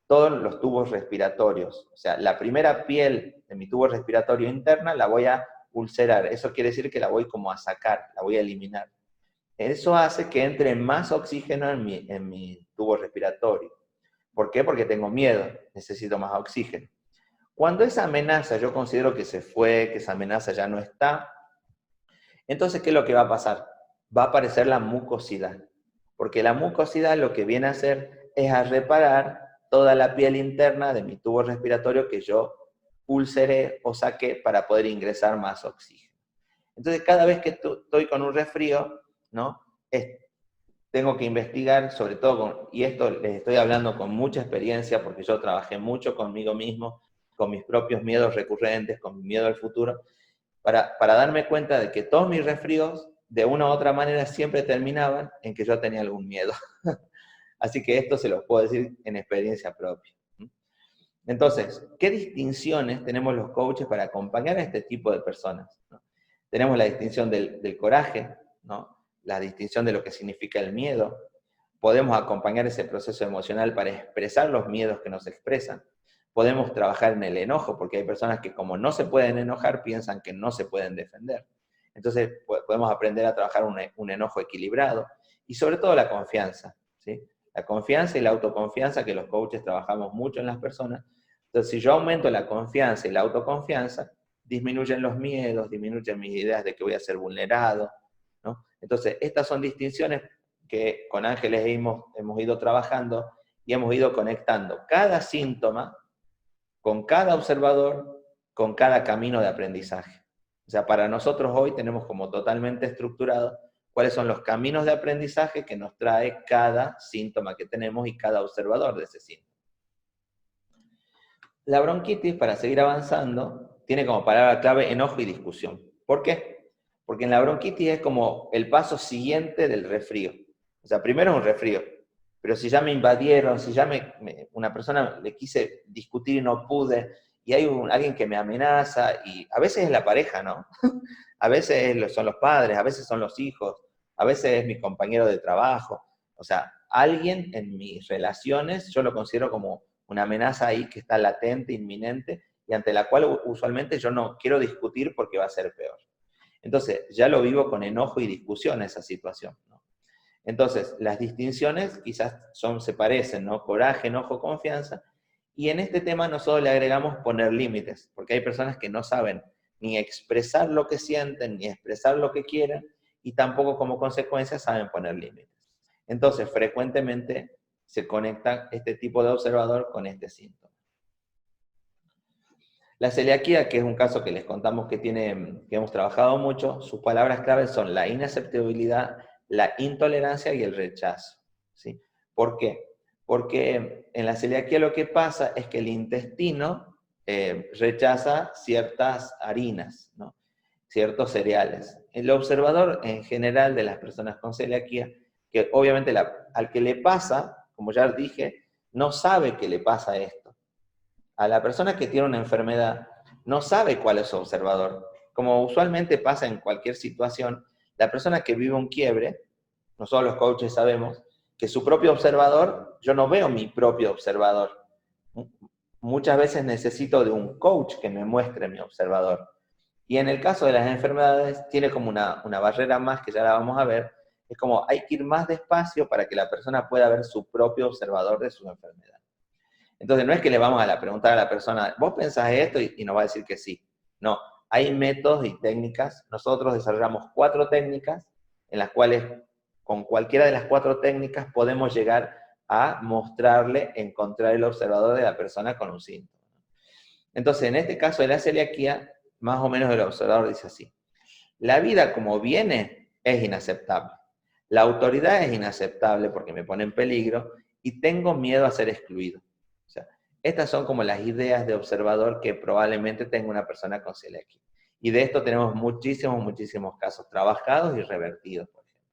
todos los tubos respiratorios. O sea, la primera piel de mi tubo respiratorio interna la voy a ulcerar. Eso quiere decir que la voy como a sacar, la voy a eliminar. Eso hace que entre más oxígeno en mi tubo respiratorio. ¿Por qué? Porque tengo miedo, necesito más oxígeno. Cuando esa amenaza yo considero que se fue, que esa amenaza ya no está, entonces, ¿qué es lo que va a pasar? Va a aparecer la mucosidad. Porque la mucosidad lo que viene a hacer es a reparar toda la piel interna de mi tubo respiratorio que yo ulceré o saqué para poder ingresar más oxígeno. Entonces, cada vez que estoy con un resfrío, ¿no? Tengo que investigar, sobre todo y esto les estoy hablando con mucha experiencia porque yo trabajé mucho conmigo mismo, con mis propios miedos recurrentes, con mi miedo al futuro, para darme cuenta de que todos mis resfríos, de una u otra manera, siempre terminaban en que yo tenía algún miedo. Así que esto se los puedo decir en experiencia propia. Entonces, ¿qué distinciones tenemos los coaches para acompañar a este tipo de personas, ¿no? Tenemos la distinción del coraje, ¿no? La distinción de lo que significa el miedo. Podemos acompañar ese proceso emocional para expresar los miedos que nos expresan. Podemos trabajar en el enojo, porque hay personas que como no se pueden enojar, piensan que no se pueden defender. Entonces podemos aprender a trabajar un enojo equilibrado. Y sobre todo la confianza, ¿sí? La confianza y la autoconfianza, que los coaches trabajamos mucho en las personas. Entonces, si yo aumento la confianza y la autoconfianza, disminuyen los miedos, disminuyen mis ideas de que voy a ser vulnerado, ¿no? Entonces, estas son distinciones que con Ángeles hemos ido trabajando y hemos ido conectando cada síntoma con cada observador, con cada camino de aprendizaje. O sea, para nosotros hoy tenemos como totalmente estructurado cuáles son los caminos de aprendizaje que nos trae cada síntoma que tenemos y cada observador de ese síntoma. La bronquitis, para seguir avanzando, tiene como palabra clave enojo y discusión. ¿Por qué? Porque en la bronquitis es como el paso siguiente del resfrío. O sea, primero es un resfrío, pero si ya me invadieron, si ya una persona le quise discutir y no pude, y hay alguien que me amenaza, y a veces es la pareja, ¿no? A veces son los padres, a veces son los hijos, a veces es mi compañero de trabajo. O sea, alguien en mis relaciones yo lo considero como una amenaza ahí que está latente, inminente, y ante la cual usualmente yo no quiero discutir porque va a ser peor. Entonces, ya lo vivo con enojo y discusión esa situación, ¿no? Entonces, las distinciones quizás se parecen, ¿no? Coraje, enojo, confianza. Y en este tema nosotros le agregamos poner límites, porque hay personas que no saben ni expresar lo que sienten, ni expresar lo que quieren, y tampoco como consecuencia saben poner límites. Entonces, frecuentemente se conecta este tipo de observador con este síntoma. La celiaquía, que es un caso que les contamos que hemos trabajado mucho, sus palabras claves son la inaceptabilidad, la intolerancia y el rechazo, ¿sí? ¿Por qué? Porque en la celiaquía lo que pasa es que el intestino rechaza ciertas harinas, ¿no? Ciertos cereales. El observador en general de las personas con celiaquía, que obviamente al que le pasa, como ya dije, no sabe que le pasa esto. A la persona que tiene una enfermedad no sabe cuál es su observador. Como usualmente pasa en cualquier situación, la persona que vive un quiebre, nosotros los coaches sabemos, que su propio observador, yo no veo mi propio observador. Muchas veces necesito de un coach que me muestre mi observador. Y en el caso de las enfermedades, tiene como una barrera más, que ya la vamos a ver, es como hay que ir más despacio para que la persona pueda ver su propio observador de su enfermedad. Entonces, no es que le vamos a preguntar a la persona, ¿vos pensás esto? Y nos va a decir que sí. No, hay métodos y técnicas. Nosotros desarrollamos 4 técnicas en las cuales, con cualquiera de las 4 técnicas, podemos llegar a mostrarle, encontrar el observador de la persona con un síntoma. Entonces, en este caso de la celiaquía, más o menos el observador dice así: la vida como viene es inaceptable. La autoridad es inaceptable porque me pone en peligro y tengo miedo a ser excluido. O sea, estas son como las ideas de observador que probablemente tenga una persona con celiaquía. Y de esto tenemos muchísimos casos trabajados y revertidos, por ejemplo.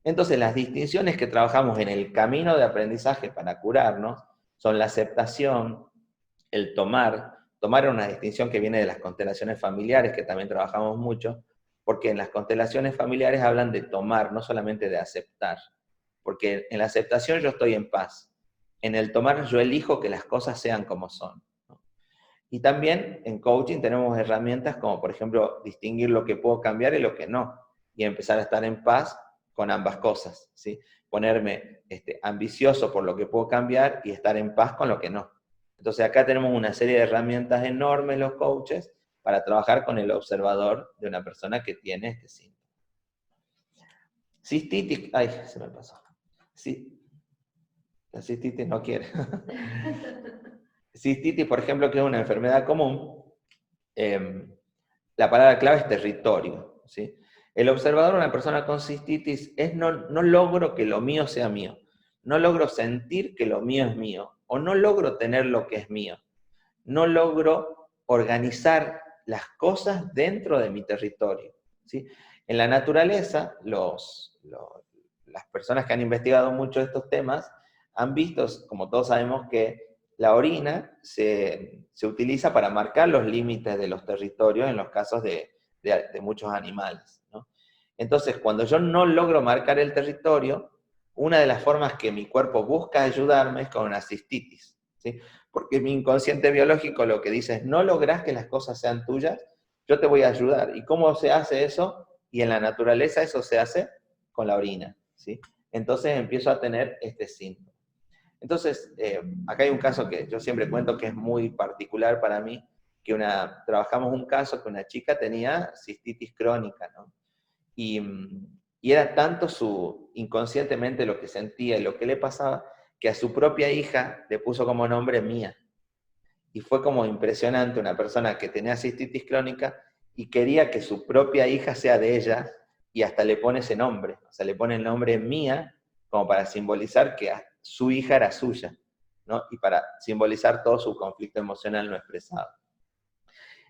Entonces, las distinciones que trabajamos en el camino de aprendizaje para curarnos son la aceptación, el tomar. Tomar es una distinción que viene de las constelaciones familiares, que también trabajamos mucho, porque en las constelaciones familiares hablan de tomar, no solamente de aceptar. Porque en la aceptación yo estoy en paz. En el tomar yo elijo que las cosas sean como son, ¿no? Y también en coaching tenemos herramientas como, por ejemplo, distinguir lo que puedo cambiar y lo que no. Y empezar a estar en paz con ambas cosas, ¿sí? Ponerme ambicioso por lo que puedo cambiar y estar en paz con lo que no. Entonces acá tenemos una serie de herramientas enormes los coaches para trabajar con el observador de una persona que tiene este síntoma. Cistitis, ay, se me pasó. Sí, la cistitis no quiere. Cistitis, por ejemplo, que es una enfermedad común, la palabra clave es territorio, ¿sí? El observador de una persona con cistitis es no logro que lo mío sea mío, no logro sentir que lo mío es mío, o no logro tener lo que es mío, no logro organizar las cosas dentro de mi territorio, ¿sí? En la naturaleza, las personas que han investigado mucho estos temas han visto, como todos sabemos, que la orina se utiliza para marcar los límites de los territorios en los casos de muchos animales, ¿no? Entonces, cuando yo no logro marcar el territorio, una de las formas que mi cuerpo busca ayudarme es con una cistitis, ¿sí? Porque mi inconsciente biológico lo que dice es, no lográs que las cosas sean tuyas, yo te voy a ayudar. ¿Y cómo se hace eso? Y en la naturaleza eso se hace con la orina, ¿sí? Entonces empiezo a tener este síntoma. Entonces, acá hay un caso que yo siempre cuento que es muy particular para mí, que trabajamos un caso que una chica tenía cistitis crónica, ¿no? Y era tanto inconscientemente lo que sentía y lo que le pasaba, que a su propia hija le puso como nombre Mía. Y fue como impresionante, una persona que tenía cistitis crónica y quería que su propia hija sea de ella, y hasta le pone ese nombre, o sea, le pone el nombre Mía, como para simbolizar que su hija era suya, ¿no? Y para simbolizar todo su conflicto emocional no expresado.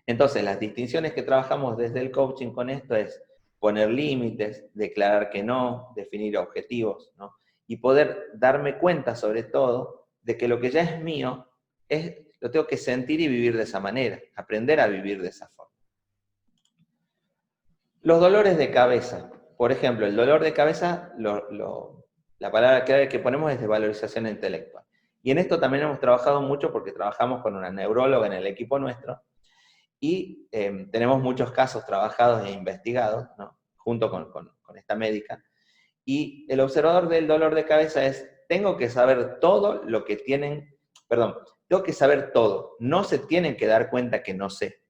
Entonces, las distinciones que trabajamos desde el coaching con esto es poner límites, declarar que no, definir objetivos, ¿no? Y poder darme cuenta, sobre todo, de que lo que ya es mío, lo tengo que sentir y vivir de esa manera, aprender a vivir de esa forma. Los dolores de cabeza. Por ejemplo, el dolor de cabeza, la palabra clave que ponemos es de valorización intelectual. Y en esto también hemos trabajado mucho porque trabajamos con una neuróloga en el equipo nuestro, y tenemos muchos casos trabajados e investigados, ¿no? Junto con esta médica. Y el observador del dolor de cabeza es, tengo que saber todo lo que tengo que saber todo. No se tienen que dar cuenta que no sé.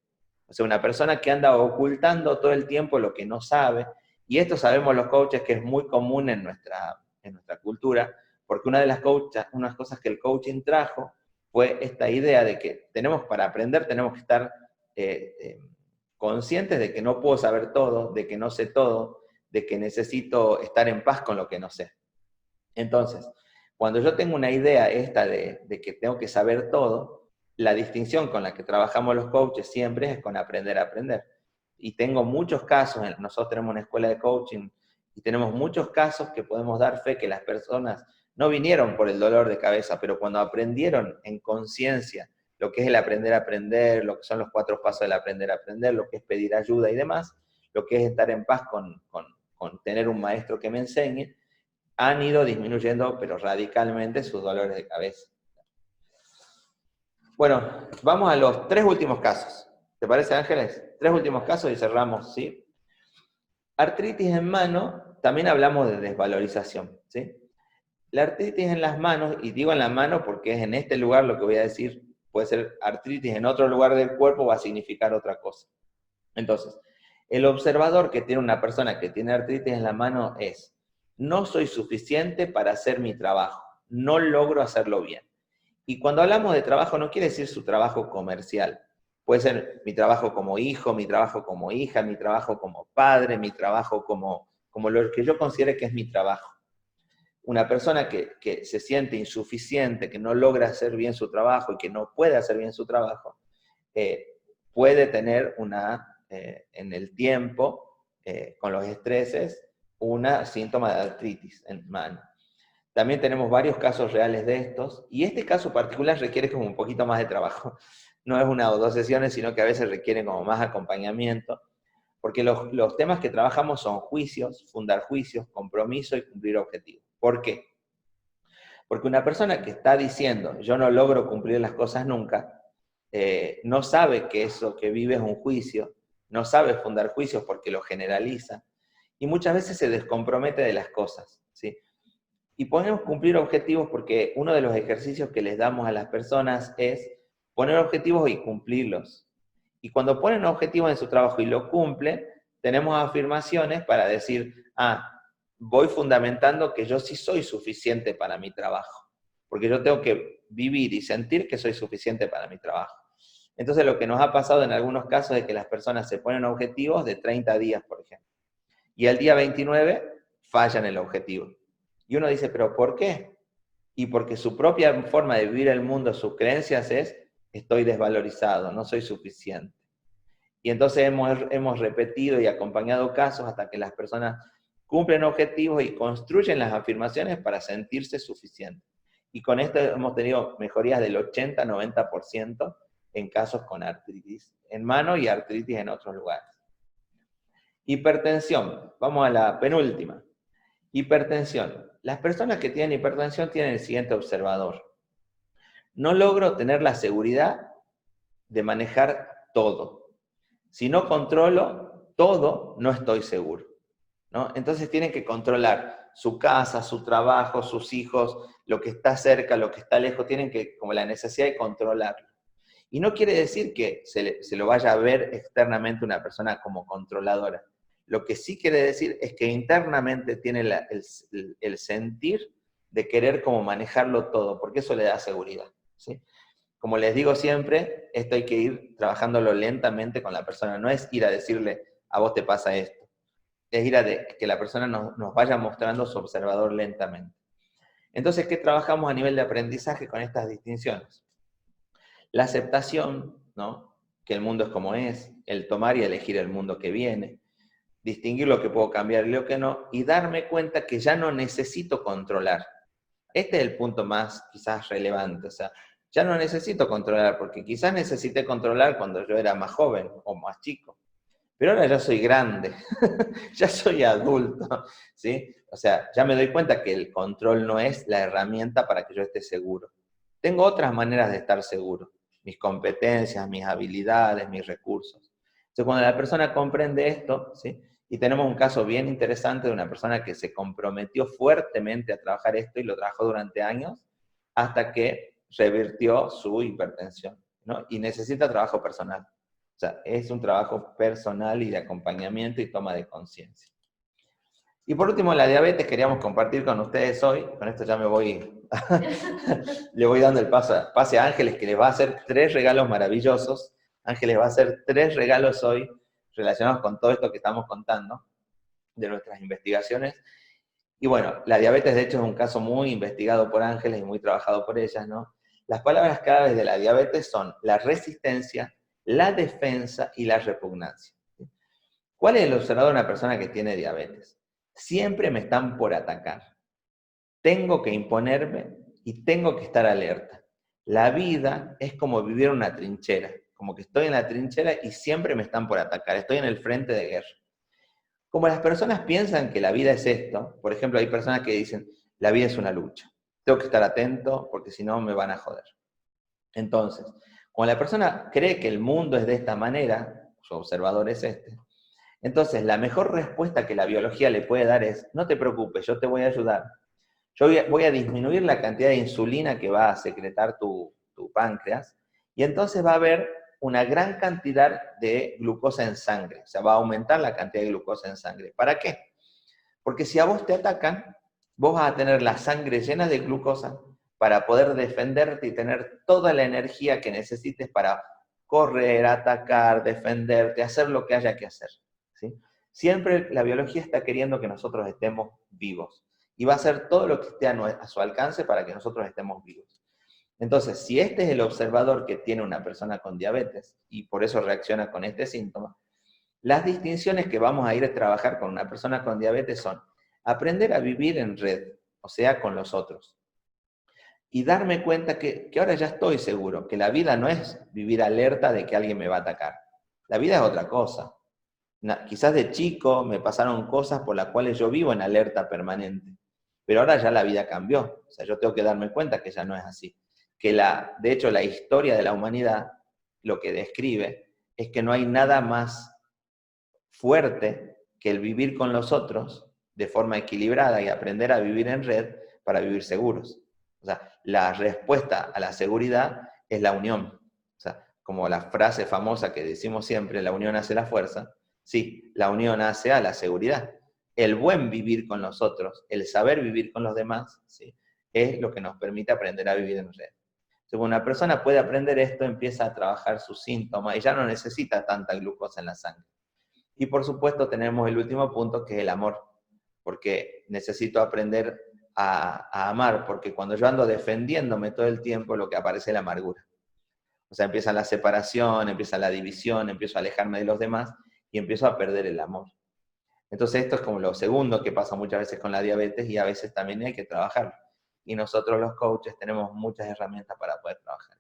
O sea, una persona que anda ocultando todo el tiempo lo que no sabe, y esto sabemos los coaches que es muy común en nuestra cultura, porque una de las unas cosas que el coaching trajo fue esta idea de que para aprender tenemos que estar conscientes de que no puedo saber todo, de que no sé todo, de que necesito estar en paz con lo que no sé. Entonces, cuando yo tengo una idea esta de que tengo que saber todo, la distinción con la que trabajamos los coaches siempre es con aprender a aprender. Y tengo muchos casos, nosotros tenemos una escuela de coaching, y tenemos muchos casos que podemos dar fe que las personas no vinieron por el dolor de cabeza, pero cuando aprendieron en conciencia lo que es el aprender a aprender, lo que son los 4 pasos del aprender a aprender, lo que es pedir ayuda y demás, lo que es estar en paz con tener un maestro que me enseñe, han ido disminuyendo, pero radicalmente, sus dolores de cabeza. Bueno, vamos a los 3 últimos casos. ¿Te parece, Ángeles? 3 últimos casos y cerramos, ¿sí? Artritis en mano, también hablamos de desvalorización, ¿sí? La artritis en las manos, y digo en la mano porque es en este lugar lo que voy a decir, puede ser artritis en otro lugar del cuerpo, va a significar otra cosa. Entonces, el observador que tiene una persona que tiene artritis en la mano es: no soy suficiente para hacer mi trabajo, no logro hacerlo bien. Y cuando hablamos de trabajo no quiere decir su trabajo comercial. Puede ser mi trabajo como hijo, mi trabajo como hija, mi trabajo como padre, mi trabajo como lo que yo considere que es mi trabajo. Una persona que se siente insuficiente, que no logra hacer bien su trabajo y que no puede hacer bien su trabajo, puede tener en el tiempo, con los estreses, una síntoma de artritis en mano. También tenemos varios casos reales de estos, y este caso particular requiere como un poquito más de trabajo. No es 1 o 2 sesiones, sino que a veces requieren como más acompañamiento, porque los temas que trabajamos son juicios, fundar juicios, compromiso y cumplir objetivos. ¿Por qué? Porque una persona que está diciendo, yo no logro cumplir las cosas nunca, no sabe que eso que vive es un juicio, no sabe fundar juicios porque lo generaliza, y muchas veces se descompromete de las cosas, ¿sí? Y podemos cumplir objetivos porque uno de los ejercicios que les damos a las personas es poner objetivos y cumplirlos. Y cuando ponen objetivos en su trabajo y lo cumplen, tenemos afirmaciones para decir, voy fundamentando que yo sí soy suficiente para mi trabajo. Porque yo tengo que vivir y sentir que soy suficiente para mi trabajo. Entonces lo que nos ha pasado en algunos casos es que las personas se ponen objetivos de 30 días, por ejemplo. Y al día 29 fallan el objetivo. Y uno dice, ¿pero por qué? Y porque su propia forma de vivir el mundo, sus creencias es, estoy desvalorizado, no soy suficiente. Y entonces hemos repetido y acompañado casos hasta que las personas cumplen objetivos y construyen las afirmaciones para sentirse suficientes. Y con esto hemos tenido mejorías del 80-90% en casos con artritis en mano y artritis en otros lugares. Hipertensión, vamos a la penúltima. Hipertensión. Las personas que tienen hipertensión tienen el siguiente observador. No logro tener la seguridad de manejar todo. Si no controlo todo, no estoy seguro, ¿no? Entonces tienen que controlar su casa, su trabajo, sus hijos, lo que está cerca, lo que está lejos, tienen que, como la necesidad de controlarlo. Y no quiere decir que se lo vaya a ver externamente una persona como controladora. Lo que sí quiere decir es que internamente tiene el sentir de querer como manejarlo todo, porque eso le da seguridad, ¿sí? Como les digo siempre, esto hay que ir trabajándolo lentamente con la persona, no es ir a decirle, a vos te pasa esto, es ir a que la persona nos vaya mostrando su observador lentamente. Entonces, ¿qué trabajamos a nivel de aprendizaje con estas distinciones? La aceptación, ¿no? Que el mundo es como es, el tomar y elegir el mundo que viene, distinguir lo que puedo cambiar y lo que no, y darme cuenta que ya no necesito controlar. Este es el punto más quizás relevante, o sea, ya no necesito controlar, porque quizás necesité controlar cuando yo era más joven o más chico, pero ahora ya soy grande, ya soy adulto, ¿sí? O sea, ya me doy cuenta que el control no es la herramienta para que yo esté seguro. Tengo otras maneras de estar seguro, mis competencias, mis habilidades, mis recursos. Entonces, cuando la persona comprende esto, ¿sí? Y tenemos un caso bien interesante de una persona que se comprometió fuertemente a trabajar esto y lo trabajó durante años hasta que revirtió su hipertensión, ¿no? Y necesita trabajo personal. O sea, es un trabajo personal y de acompañamiento y toma de conciencia. Y por último, la diabetes queríamos compartir con ustedes hoy. Con esto ya me voy, le voy dando el pase a Ángeles, que les va a hacer 3 regalos maravillosos. Ángeles va a hacer 3 regalos hoy relacionados con todo esto que estamos contando de nuestras investigaciones. Y bueno, la diabetes de hecho es un caso muy investigado por Ángeles y muy trabajado por ellas, ¿no? Las palabras claves de la diabetes son la resistencia, la defensa y la repugnancia. ¿Cuál es el observador de una persona que tiene diabetes? Siempre me están por atacar. Tengo que imponerme y tengo que estar alerta. La vida es como vivir en una trinchera, como que estoy en la trinchera y siempre me están por atacar, estoy en el frente de guerra. Como las personas piensan que la vida es esto, por ejemplo, hay personas que dicen, la vida es una lucha, tengo que estar atento porque si no me van a joder. Entonces, cuando la persona cree que el mundo es de esta manera, su observador es este, entonces la mejor respuesta que la biología le puede dar es, no te preocupes, yo te voy a ayudar. Yo voy a disminuir la cantidad de insulina que va a secretar tu páncreas, y entonces va a haber una gran cantidad de glucosa en sangre, o sea, va a aumentar la cantidad de glucosa en sangre. ¿Para qué? Porque si a vos te atacan, vos vas a tener la sangre llena de glucosa para poder defenderte y tener toda la energía que necesites para correr, atacar, defenderte, hacer lo que haya que hacer, ¿sí? Siempre la biología está queriendo que nosotros estemos vivos y va a hacer todo lo que esté a su alcance para que nosotros estemos vivos. Entonces, si este es el observador que tiene una persona con diabetes y por eso reacciona con este síntoma, las distinciones que vamos a ir a trabajar con una persona con diabetes son aprender a vivir en red, o sea, con los otros. Y darme cuenta que ahora ya estoy seguro, que la vida no es vivir alerta de que alguien me va a atacar. La vida es otra cosa. Quizás de chico me pasaron cosas por las cuales yo vivo en alerta permanente, pero ahora ya la vida cambió. O sea, yo tengo que darme cuenta que ya no es así. De hecho, la historia de la humanidad lo que describe es que no hay nada más fuerte que el vivir con los otros de forma equilibrada y aprender a vivir en red para vivir seguros. O sea, la respuesta a la seguridad es la unión. O sea, como la frase famosa que decimos siempre, la unión hace la fuerza. Sí, la unión hace a la seguridad. El buen vivir con los otros, el saber vivir con los demás, ¿sí?, es lo que nos permite aprender a vivir en red. Si una persona puede aprender esto, empieza a trabajar sus síntomas y ya no necesita tanta glucosa en la sangre. Y por supuesto tenemos el último punto, que es el amor, porque necesito aprender a amar, porque cuando yo ando defendiéndome todo el tiempo, lo que aparece es la amargura. O sea, empieza la separación, empieza la división, empiezo a alejarme de los demás y empiezo a perder el amor. Entonces esto es como lo segundo que pasa muchas veces con la diabetes y a veces también hay que trabajar. Y nosotros los coaches tenemos muchas herramientas para poder trabajar.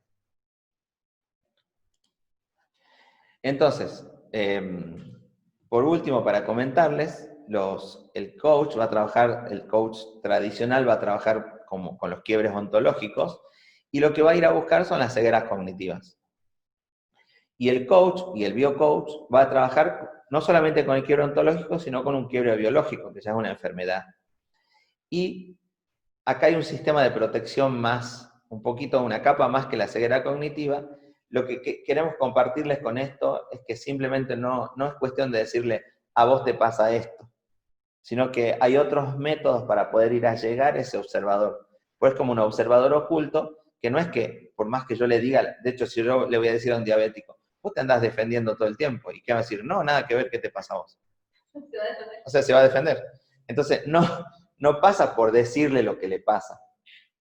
Entonces, por último, para comentarles, el coach tradicional va a trabajar con los quiebres ontológicos y lo que va a ir a buscar son las cegueras cognitivas. Y el coach y el biocoach va a trabajar no solamente con el quiebre ontológico, sino con un quiebre biológico, que ya es una enfermedad. Y acá hay un sistema de protección más, un poquito, una capa más que la ceguera cognitiva. Lo que queremos compartirles con esto es que simplemente no es cuestión de decirle, a vos te pasa esto, sino que hay otros métodos para poder ir a llegar a ese observador. Pues como un observador oculto, que no es que, por más que yo le diga, de hecho, si yo le voy a decir a un diabético, vos te andás defendiendo todo el tiempo, ¿y qué va a decir? No, nada que ver, ¿qué te pasa a vos? O sea, se va a defender. Entonces, no pasa por decirle lo que le pasa.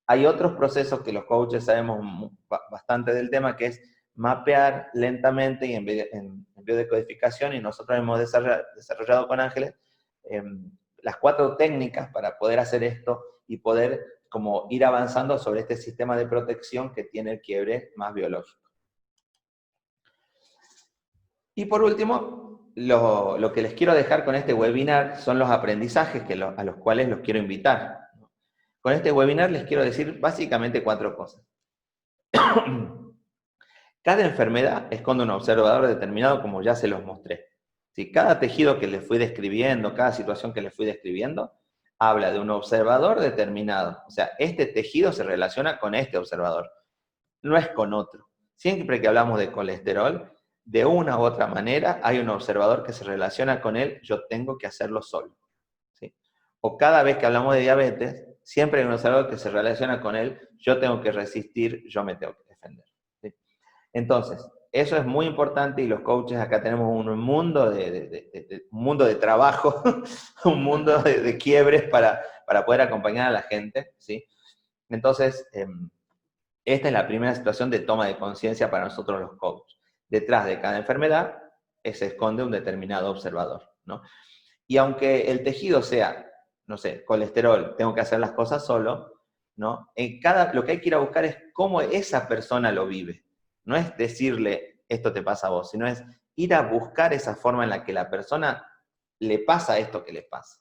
Hay otros procesos que los coaches sabemos bastante del tema, que es mapear lentamente y en biodecodificación, y nosotros hemos desarrollado con Ángeles las 4 técnicas para poder hacer esto y poder como ir avanzando sobre este sistema de protección que tiene el quiebre más biológico. Y por último, lo que les quiero dejar con este webinar son los aprendizajes a los cuales los quiero invitar. Con este webinar les quiero decir básicamente 4 cosas. Cada enfermedad esconde un observador determinado, como ya se los mostré. Si cada tejido que les fui describiendo, cada situación que les fui describiendo, habla de un observador determinado. O sea, este tejido se relaciona con este observador, no es con otro. Siempre que hablamos de colesterol, de una u otra manera hay un observador que se relaciona con él, yo tengo que hacerlo solo, ¿sí? O cada vez que hablamos de diabetes, siempre hay un observador que se relaciona con él, yo tengo que resistir, yo me tengo que defender, ¿sí? Entonces, eso es muy importante y los coaches acá tenemos un mundo de trabajo, un mundo de quiebres para poder acompañar a la gente, ¿sí? Entonces, Esta es la primera situación de toma de conciencia para nosotros los coaches. Detrás de cada enfermedad se esconde un determinado observador, ¿no? Y aunque el tejido sea, no sé, colesterol, tengo que hacer las cosas solo, ¿no? Lo que hay que ir a buscar es cómo esa persona lo vive. No es decirle, esto te pasa a vos, sino es ir a buscar esa forma en la que la persona le pasa esto que le pasa.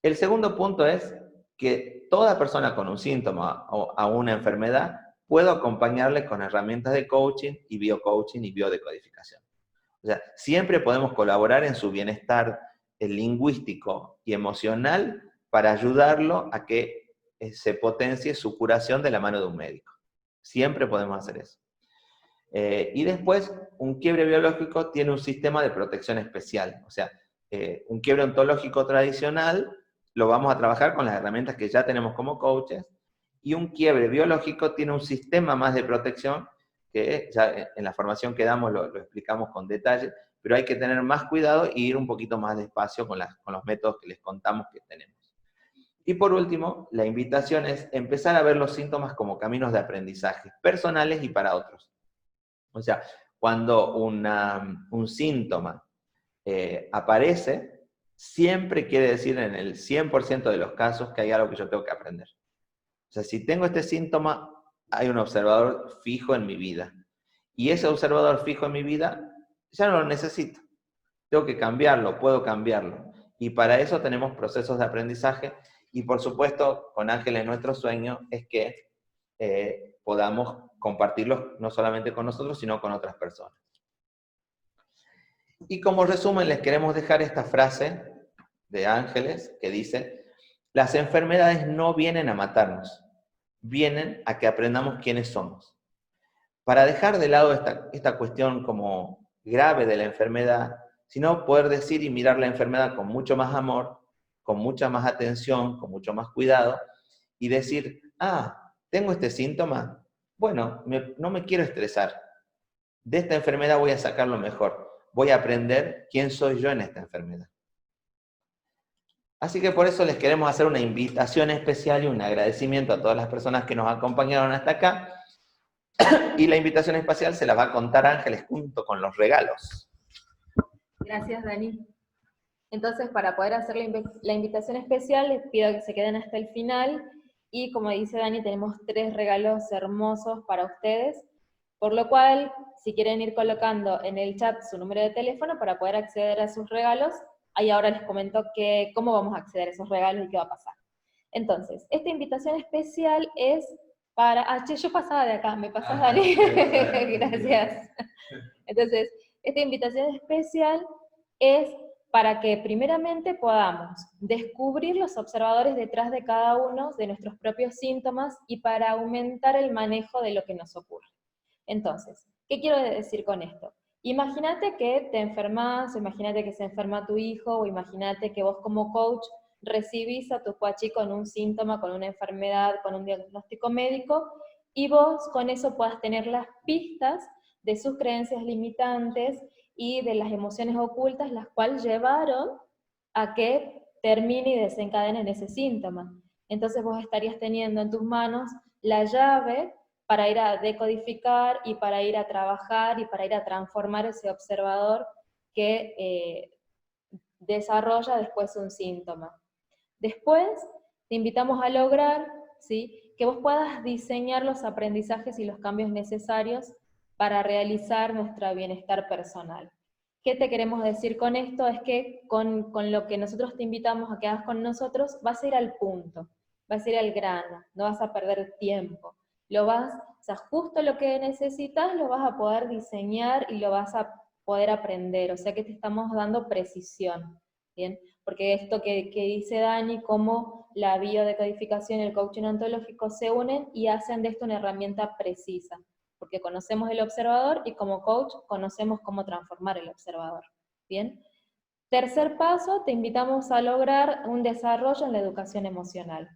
El segundo punto es que toda persona con un síntoma o a una enfermedad puedo acompañarle con herramientas de coaching y biocoaching y biodecodificación. O sea, siempre podemos colaborar en su bienestar lingüístico y emocional para ayudarlo a que se potencie su curación de la mano de un médico. Siempre podemos hacer eso. Y después, un quiebre biológico tiene un sistema de protección especial. O sea, un quiebre ontológico tradicional lo vamos a trabajar con las herramientas que ya tenemos como coaches, y un quiebre biológico tiene un sistema más de protección que ya en la formación que damos lo explicamos con detalle, pero hay que tener más cuidado e ir un poquito más despacio con los métodos que les contamos que tenemos. Y por último, la invitación es empezar a ver los síntomas como caminos de aprendizaje, personales y para otros. O sea, cuando un síntoma aparece, siempre quiere decir en el 100% de los casos que hay algo que yo tengo que aprender. O sea, si tengo este síntoma, hay un observador fijo en mi vida. Y ese observador fijo en mi vida ya no lo necesito. Tengo que cambiarlo, puedo cambiarlo. Y para eso tenemos procesos de aprendizaje. Y por supuesto, con Ángeles nuestro sueño es que podamos compartirlos no solamente con nosotros, sino con otras personas. Y como resumen les queremos dejar esta frase de Ángeles que dice: las enfermedades no vienen a matarnos, vienen a que aprendamos quiénes somos. Para dejar de lado esta cuestión como grave de la enfermedad, sino poder decir y mirar la enfermedad con mucho más amor, con mucha más atención, con mucho más cuidado, y decir, tengo este síntoma, bueno, no me quiero estresar, de esta enfermedad voy a sacar lo mejor, voy a aprender quién soy yo en esta enfermedad. Así que por eso les queremos hacer una invitación especial y un agradecimiento a todas las personas que nos acompañaron hasta acá, y la invitación especial se la va a contar Ángeles junto con los regalos. Gracias, Dani. Entonces, para poder hacer la invitación especial, les pido que se queden hasta el final, y como dice Dani, tenemos 3 regalos hermosos para ustedes, por lo cual, si quieren ir colocando en el chat su número de teléfono para poder acceder a sus regalos, ahí ahora les comento cómo vamos a acceder a esos regalos y qué va a pasar. Entonces, esta invitación especial es para... yo pasaba de acá, ¿me pasás, Dani? Gracias. Entonces, esta invitación especial es para que primeramente podamos descubrir los observadores detrás de cada uno de nuestros propios síntomas y para aumentar el manejo de lo que nos ocurre. Entonces, ¿qué quiero decir con esto? Imagínate que te enfermas, imagínate que se enferma tu hijo, o imagínate que vos como coach recibís a tu cuachi con un síntoma, con una enfermedad, con un diagnóstico médico, y vos con eso puedas tener las pistas de sus creencias limitantes y de las emociones ocultas, las cuales llevaron a que termine y desencadene en ese síntoma. Entonces vos estarías teniendo en tus manos la llave para ir a decodificar y para ir a trabajar y para ir a transformar ese observador que desarrolla después un síntoma. Después te invitamos a lograr, ¿sí?, que vos puedas diseñar los aprendizajes y los cambios necesarios para realizar nuestro bienestar personal. ¿Qué te queremos decir con esto? Es que con lo que nosotros te invitamos a que hagas con nosotros, vas a ir al punto, vas a ir al grano, no vas a perder tiempo. O sea, justo lo que necesitas lo vas a poder diseñar y lo vas a poder aprender, o sea que te estamos dando precisión, ¿bien? Porque esto que dice Dani, cómo la biodecodificación y el coaching ontológico se unen y hacen de esto una herramienta precisa, porque conocemos el observador y como coach conocemos cómo transformar el observador, ¿bien? Tercer paso, te invitamos a lograr un desarrollo en la educación emocional.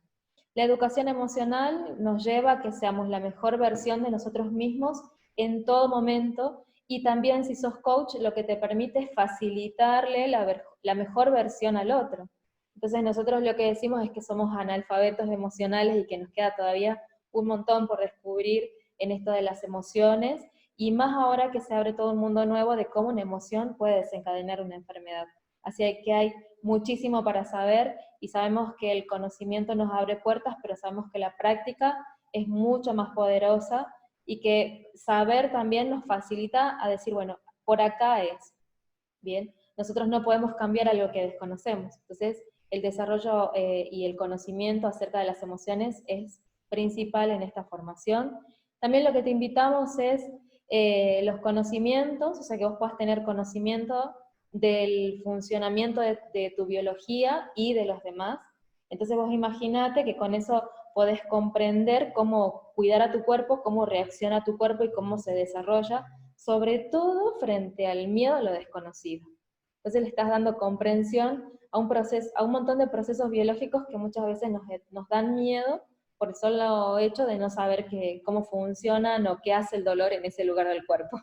La educación emocional nos lleva a que seamos la mejor versión de nosotros mismos en todo momento, y también si sos coach lo que te permite es facilitarle la mejor versión al otro. Entonces nosotros lo que decimos es que somos analfabetos emocionales y que nos queda todavía un montón por descubrir en esto de las emociones, y más ahora que se abre todo un mundo nuevo de cómo una emoción puede desencadenar una enfermedad. Así que hay muchísimo para saber, y sabemos que el conocimiento nos abre puertas, pero sabemos que la práctica es mucho más poderosa, y que saber también nos facilita a decir, bueno, por acá es, ¿bien? Nosotros no podemos cambiar algo que desconocemos. Entonces, el desarrollo y el conocimiento acerca de las emociones es principal en esta formación. También lo que te invitamos es los conocimientos, o sea, que vos puedas tener conocimiento del funcionamiento de tu biología y de los demás. Entonces vos imaginate que con eso podés comprender cómo cuidar a tu cuerpo, cómo reacciona tu cuerpo y cómo se desarrolla, sobre todo frente al miedo a lo desconocido. Entonces le estás dando comprensión a un montón de procesos biológicos que muchas veces nos dan miedo por el solo hecho de no saber cómo funcionan o qué hace el dolor en ese lugar del cuerpo.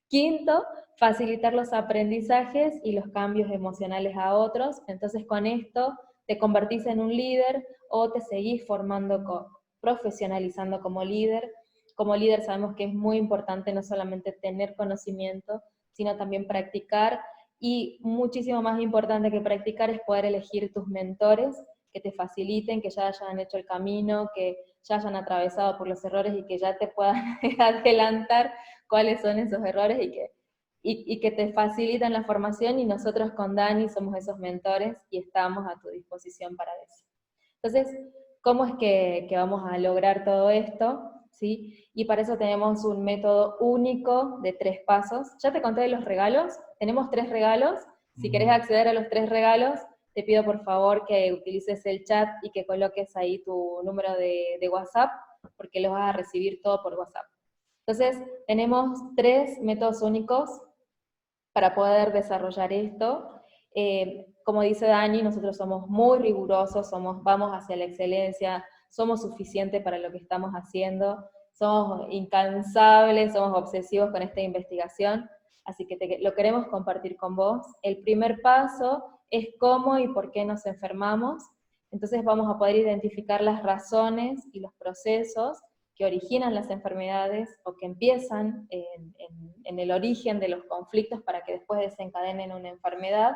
Quinto, facilitar los aprendizajes y los cambios emocionales a otros. Entonces con esto te convertís en un líder o te seguís formando, profesionalizando como líder. Como líder sabemos que es muy importante no solamente tener conocimiento, sino también practicar, y muchísimo más importante que practicar es poder elegir tus mentores que te faciliten, que ya hayan hecho el camino, que ya hayan atravesado por los errores y que ya te puedan adelantar cuáles son esos errores y que te facilitan la formación, y nosotros con Dani somos esos mentores y estamos a tu disposición para eso. Entonces, ¿cómo es que vamos a lograr todo esto? ¿Sí? Y para eso tenemos un método único de 3 pasos. Ya te conté de los regalos, tenemos 3 regalos. Si querés acceder a los 3 regalos, te pido por favor que utilices el chat y que coloques ahí tu número de WhatsApp, porque los vas a recibir todo por WhatsApp. Entonces, tenemos 3 métodos únicos para poder desarrollar esto. Como dice Dani, nosotros somos muy rigurosos, vamos hacia la excelencia, somos suficientes para lo que estamos haciendo, somos incansables, somos obsesivos con esta investigación, así que lo queremos compartir con vos. El primer paso es cómo y por qué nos enfermamos. Entonces vamos a poder identificar las razones y los procesos que originan las enfermedades o que empiezan en el origen de los conflictos para que después desencadenen una enfermedad,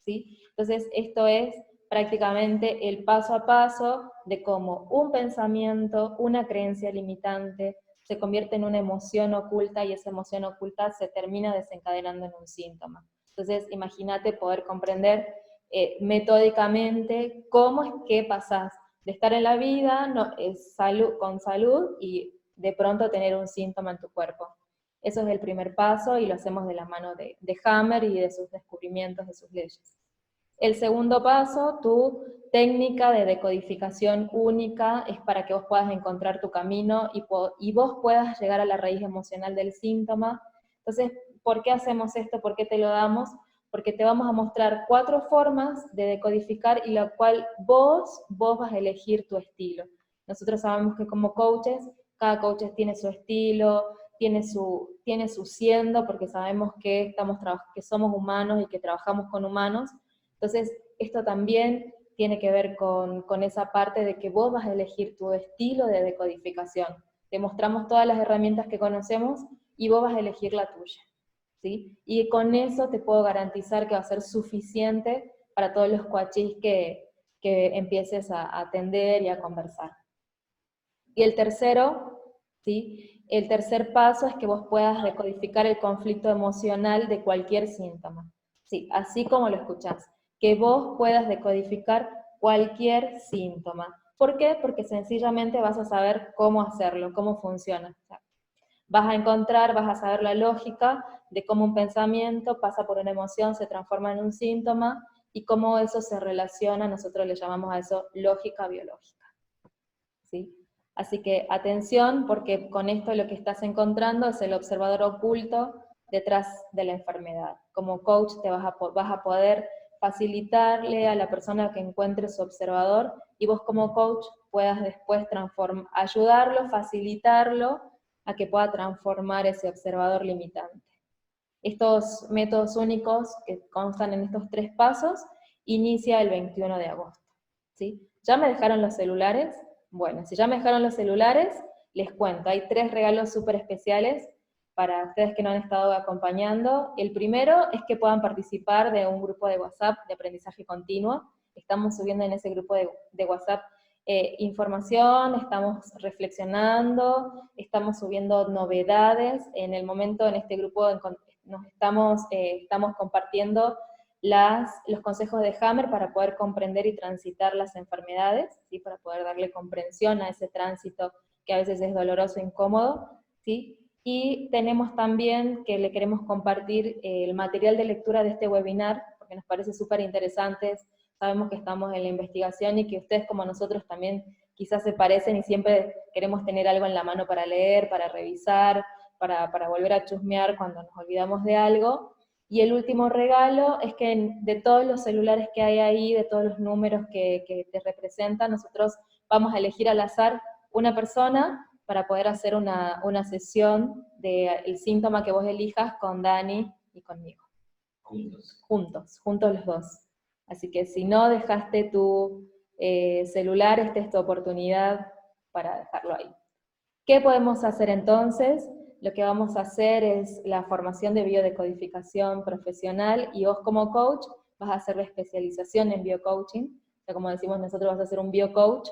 ¿sí? Entonces esto es prácticamente el paso a paso de cómo un pensamiento, una creencia limitante, se convierte en una emoción oculta, y esa emoción oculta se termina desencadenando en un síntoma. Entonces imagínate poder comprender metódicamente cómo es que pasás de estar en la vida con salud y de pronto tener un síntoma en tu cuerpo. Eso es el primer paso y lo hacemos de la mano de Hammer y de sus descubrimientos, de sus leyes. El segundo paso, tu técnica de decodificación única, es para que vos puedas encontrar tu camino y vos puedas llegar a la raíz emocional del síntoma. Entonces, ¿por qué hacemos esto? ¿Por qué te lo damos? Porque te vamos a mostrar 4 formas de decodificar y la cual vos vas a elegir tu estilo. Nosotros sabemos que como coaches, cada coach tiene su estilo, tiene su siendo, porque sabemos que somos humanos y que trabajamos con humanos. Entonces, esto también tiene que ver con esa parte de que vos vas a elegir tu estilo de decodificación. Te mostramos todas las herramientas que conocemos y vos vas a elegir la tuya, ¿sí? Y con eso te puedo garantizar que va a ser suficiente para todos los coaches que empieces a atender y a conversar. Y el tercero, ¿sí? El tercer paso es que vos puedas decodificar el conflicto emocional de cualquier síntoma. Sí, así como lo escuchás, que vos puedas decodificar cualquier síntoma. ¿Por qué? Porque sencillamente vas a saber cómo hacerlo, cómo funciona. O sea, vas a saber la lógica de cómo un pensamiento pasa por una emoción, se transforma en un síntoma, y cómo eso se relaciona, nosotros le llamamos a eso lógica biológica. ¿Sí? Así que atención, porque con esto lo que estás encontrando es el observador oculto detrás de la enfermedad. Como coach vas a poder facilitarle a la persona que encuentre su observador, y vos como coach puedas después ayudarlo, facilitarlo a que pueda transformar ese observador limitante. Estos métodos únicos que constan en estos 3 pasos inicia el 21 de agosto. ¿Sí? ¿Ya me dejaron los celulares? Bueno, si ya me dejaron los celulares, les cuento, hay 3 regalos súper especiales para ustedes que nos han estado acompañando. El primero es que puedan participar de un grupo de WhatsApp de aprendizaje continuo. Estamos subiendo en ese grupo de WhatsApp información, estamos reflexionando, estamos subiendo novedades. En el momento, en este grupo, nos estamos compartiendo los consejos de Hammer para poder comprender y transitar las enfermedades, ¿sí? Para poder darle comprensión a ese tránsito que a veces es doloroso e incómodo, ¿sí? Y tenemos también que le queremos compartir el material de lectura de este webinar, porque nos parece súper interesante. Sabemos que estamos en la investigación y que ustedes como nosotros también quizás se parecen y siempre queremos tener algo en la mano para leer, para revisar, para volver a chusmear cuando nos olvidamos de algo. Y el último regalo es que de todos los celulares que hay ahí, de todos los números que te representan, nosotros vamos a elegir al azar una persona para poder hacer una sesión del síntoma que vos elijas con Dani y conmigo. Juntos los dos. Así que si no dejaste tu celular, esta es tu oportunidad para dejarlo ahí. ¿Qué podemos hacer entonces? Lo que vamos a hacer es la formación de biodecodificación profesional, y vos como coach vas a hacer la especialización en biocoaching. O sea, como decimos nosotros, vas a ser un biocoach.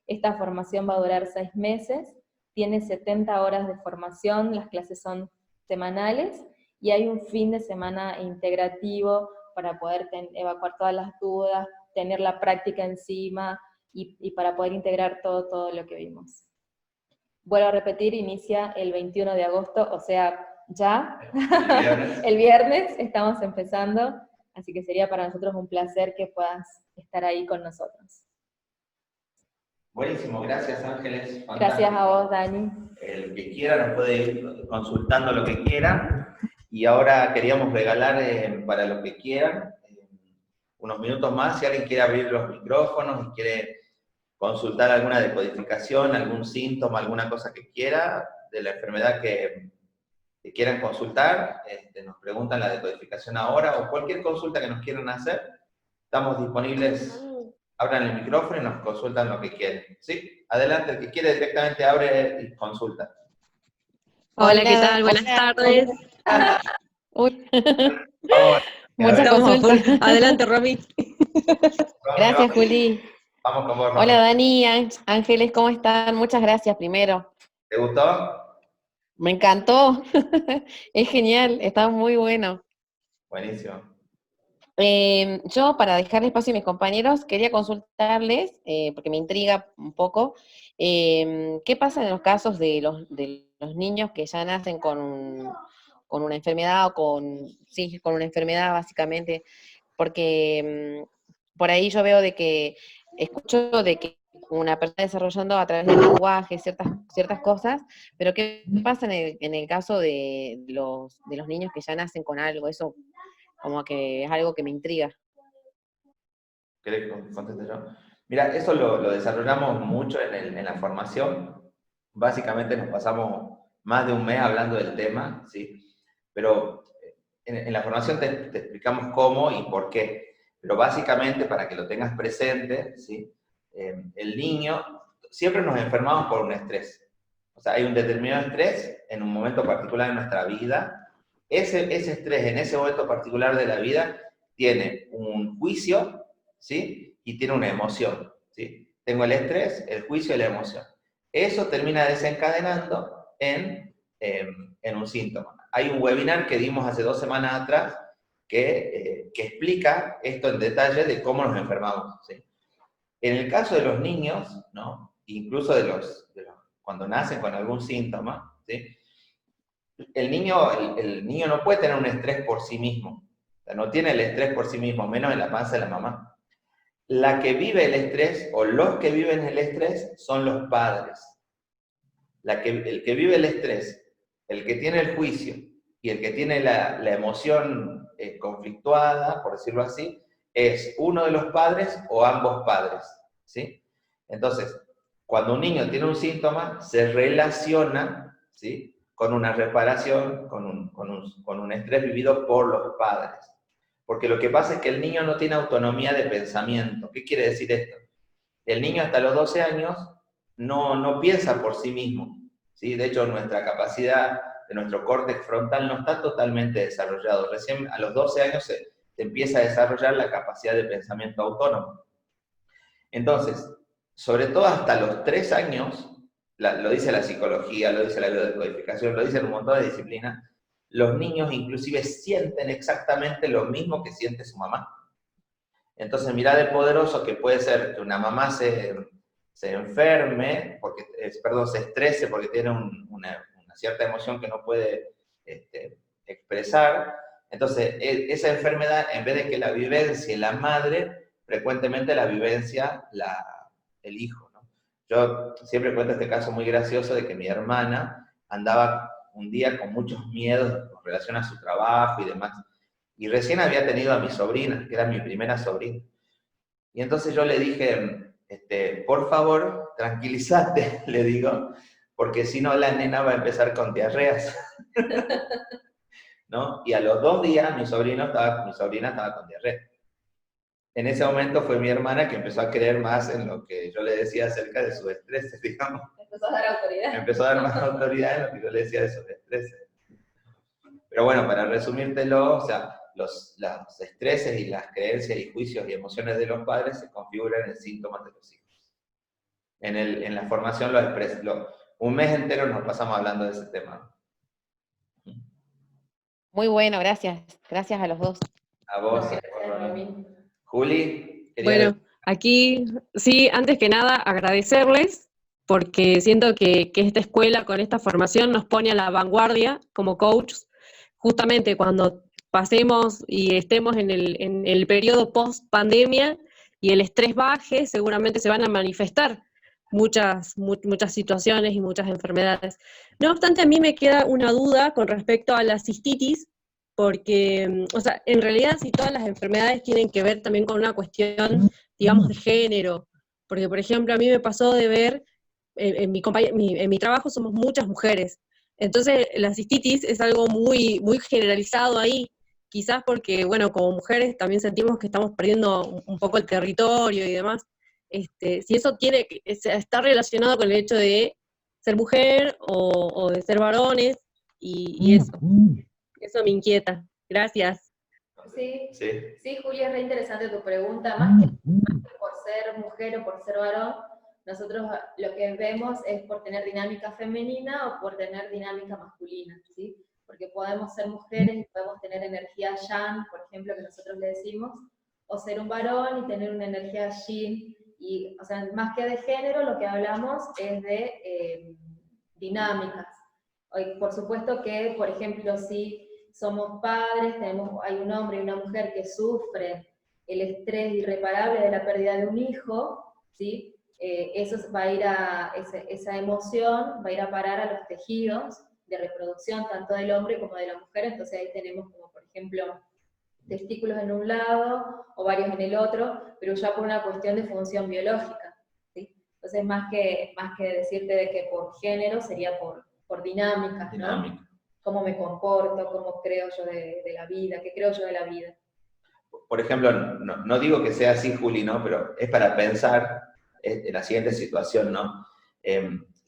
Esta formación va a durar 6 meses, tiene 70 horas de formación, las clases son semanales, y hay un fin de semana integrativo para poder evacuar todas las dudas, tener la práctica encima, y para poder integrar todo lo que vimos. Vuelvo a repetir, inicia el 21 de agosto, o sea, ya, el viernes estamos empezando, así que sería para nosotros un placer que puedas estar ahí con nosotros. Buenísimo, gracias Ángeles. Fantástico. Gracias a vos, Dani. El que quiera nos puede ir consultando lo que quiera, y ahora queríamos regalar para los que quieran unos minutos más, si alguien quiere abrir los micrófonos y quiere consultar alguna decodificación, algún síntoma, alguna cosa que quiera, de la enfermedad que quieran consultar, nos preguntan la decodificación ahora, o cualquier consulta que nos quieran hacer, estamos disponibles. Abran el micrófono y nos consultan lo que quieren, ¿sí? Adelante, el que quiere directamente abre y consulta. Hola, ¿qué tal? Buenas tardes. Uy. Vamos, Muchas consultas. Adelante, Romy. Gracias, Juli. Vamos con vos, Romy. Hola, Dani, Ángeles, ¿cómo están? Muchas gracias primero. ¿Te gustó? Me encantó. Es genial, está muy bueno. Buenísimo. Yo, para dejar espacio a mis compañeros, quería consultarles, porque me intriga un poco, ¿qué pasa en los casos de los niños que ya nacen con una enfermedad, o con una enfermedad básicamente? Porque por ahí yo veo escucho de que una persona desarrollando a través del lenguaje ciertas cosas, pero ¿qué pasa en el caso de los niños que ya nacen con algo? Eso como que es algo que me intriga. ¿Querés que conteste yo? Mira, eso lo desarrollamos mucho en la formación. Básicamente nos pasamos más de un mes hablando del tema, ¿sí? Pero en la formación te explicamos cómo y por qué. Pero básicamente, para que lo tengas presente, ¿sí? El niño, siempre nos enfermamos por un estrés. O sea, hay un determinado estrés en un momento particular de nuestra vida. Ese estrés en ese momento particular de la vida tiene un juicio, ¿sí? Y tiene una emoción, ¿sí? Tengo el estrés, el juicio y la emoción. Eso termina desencadenando en un síntoma. Hay un webinar que dimos hace 2 semanas atrás que explica esto en detalle de cómo nos enfermamos, ¿sí? En el caso de los niños, ¿no? Incluso cuando nacen con algún síntoma, ¿sí? El niño no puede tener un estrés por sí mismo. O sea, no tiene el estrés por sí mismo, menos en la panza de la mamá. La que vive el estrés, o los que viven el estrés, son los padres. El que vive el estrés, el que tiene el juicio y el que tiene la emoción conflictuada, por decirlo así, es uno de los padres o ambos padres, ¿sí? Entonces, cuando un niño tiene un síntoma, se relaciona, ¿sí?, con una reparación, con un estrés vivido por los padres. Porque lo que pasa es que el niño no tiene autonomía de pensamiento. ¿Qué quiere decir esto? El niño hasta los 12 años no piensa por sí mismo, ¿sí? De hecho, nuestra capacidad de nuestro córtex frontal no está totalmente desarrollado. Recién a los 12 años se empieza a desarrollar la capacidad de pensamiento autónomo. Entonces, sobre todo hasta los 3 años, lo dice la psicología, lo dice la biodescodificación, lo dicen un montón de disciplinas, los niños inclusive sienten exactamente lo mismo que siente su mamá. Entonces, mirá de poderoso que puede ser que una mamá se enferme, se estrese porque tiene una cierta emoción que no puede expresar. Entonces, esa enfermedad, en vez de que la vivencie la madre, frecuentemente la vivencia el hijo, ¿no? Yo siempre cuento este caso muy gracioso de que mi hermana andaba un día con muchos miedos con relación a su trabajo y demás. Y recién había tenido a mi sobrina, que era mi primera sobrina. Y entonces yo le dije, por favor, tranquilízate, le digo, porque si no la nena va a empezar con diarreas. ¿No? Y a los 2 días mi sobrina estaba con diarrea. En ese momento fue mi hermana que empezó a creer más en lo que yo le decía acerca de su estrés, digamos. Empezó a dar autoridad. Empezó a dar más autoridad en lo que yo le decía de sus estrés. Pero bueno, para resumírtelo, o sea, los estreses y las creencias y juicios y emociones de los padres se configuran en síntomas de los hijos. En la formación un mes entero nos pasamos hablando de ese tema. Muy bueno, gracias. Gracias a los dos. A vos, Juli. Bueno, aquí sí, antes que nada agradecerles porque siento que esta escuela con esta formación nos pone a la vanguardia como coaches, justamente cuando pasemos y estemos en el periodo post pandemia y el estrés baje, seguramente se van a manifestar muchas situaciones y muchas enfermedades. No obstante, a mí me queda una duda con respecto a la cistitis, porque, o sea, en realidad si todas las enfermedades tienen que ver también con una cuestión, digamos, de género, porque, por ejemplo, a mí me pasó de ver, en mi trabajo somos muchas mujeres, entonces la cistitis es algo muy, muy generalizado ahí, quizás porque, bueno, como mujeres también sentimos que estamos perdiendo un poco el territorio y demás. Si eso está relacionado con el hecho de ser mujer o de ser varones, y eso me inquieta. Gracias. Sí, Julia, es re interesante tu pregunta. Más que por ser mujer o por ser varón, nosotros lo que vemos es por tener dinámica femenina o por tener dinámica masculina, ¿sí? Porque podemos ser mujeres y podemos tener energía yang, por ejemplo, que nosotros le decimos, o ser un varón y tener una energía yin. Y, o sea, más que de género, lo que hablamos es de dinámicas. Por supuesto que, por ejemplo, si somos padres, hay un hombre y una mujer que sufren el estrés irreparable de la pérdida de un hijo, ¿sí? Eso va a ir esa emoción va a ir a parar a los tejidos de reproducción, tanto del hombre como de la mujer, entonces ahí tenemos como, por ejemplo, testículos en un lado, ovarios en el otro, pero ya por una cuestión de función biológica, ¿sí? Entonces, más que decirte de que por género, sería por dinámicas, ¿no? Cómo me comporto, cómo creo yo de la vida, qué creo yo de la vida. Por ejemplo, no digo que sea así, Juli, ¿no? Pero es para pensar en la siguiente situación, ¿no?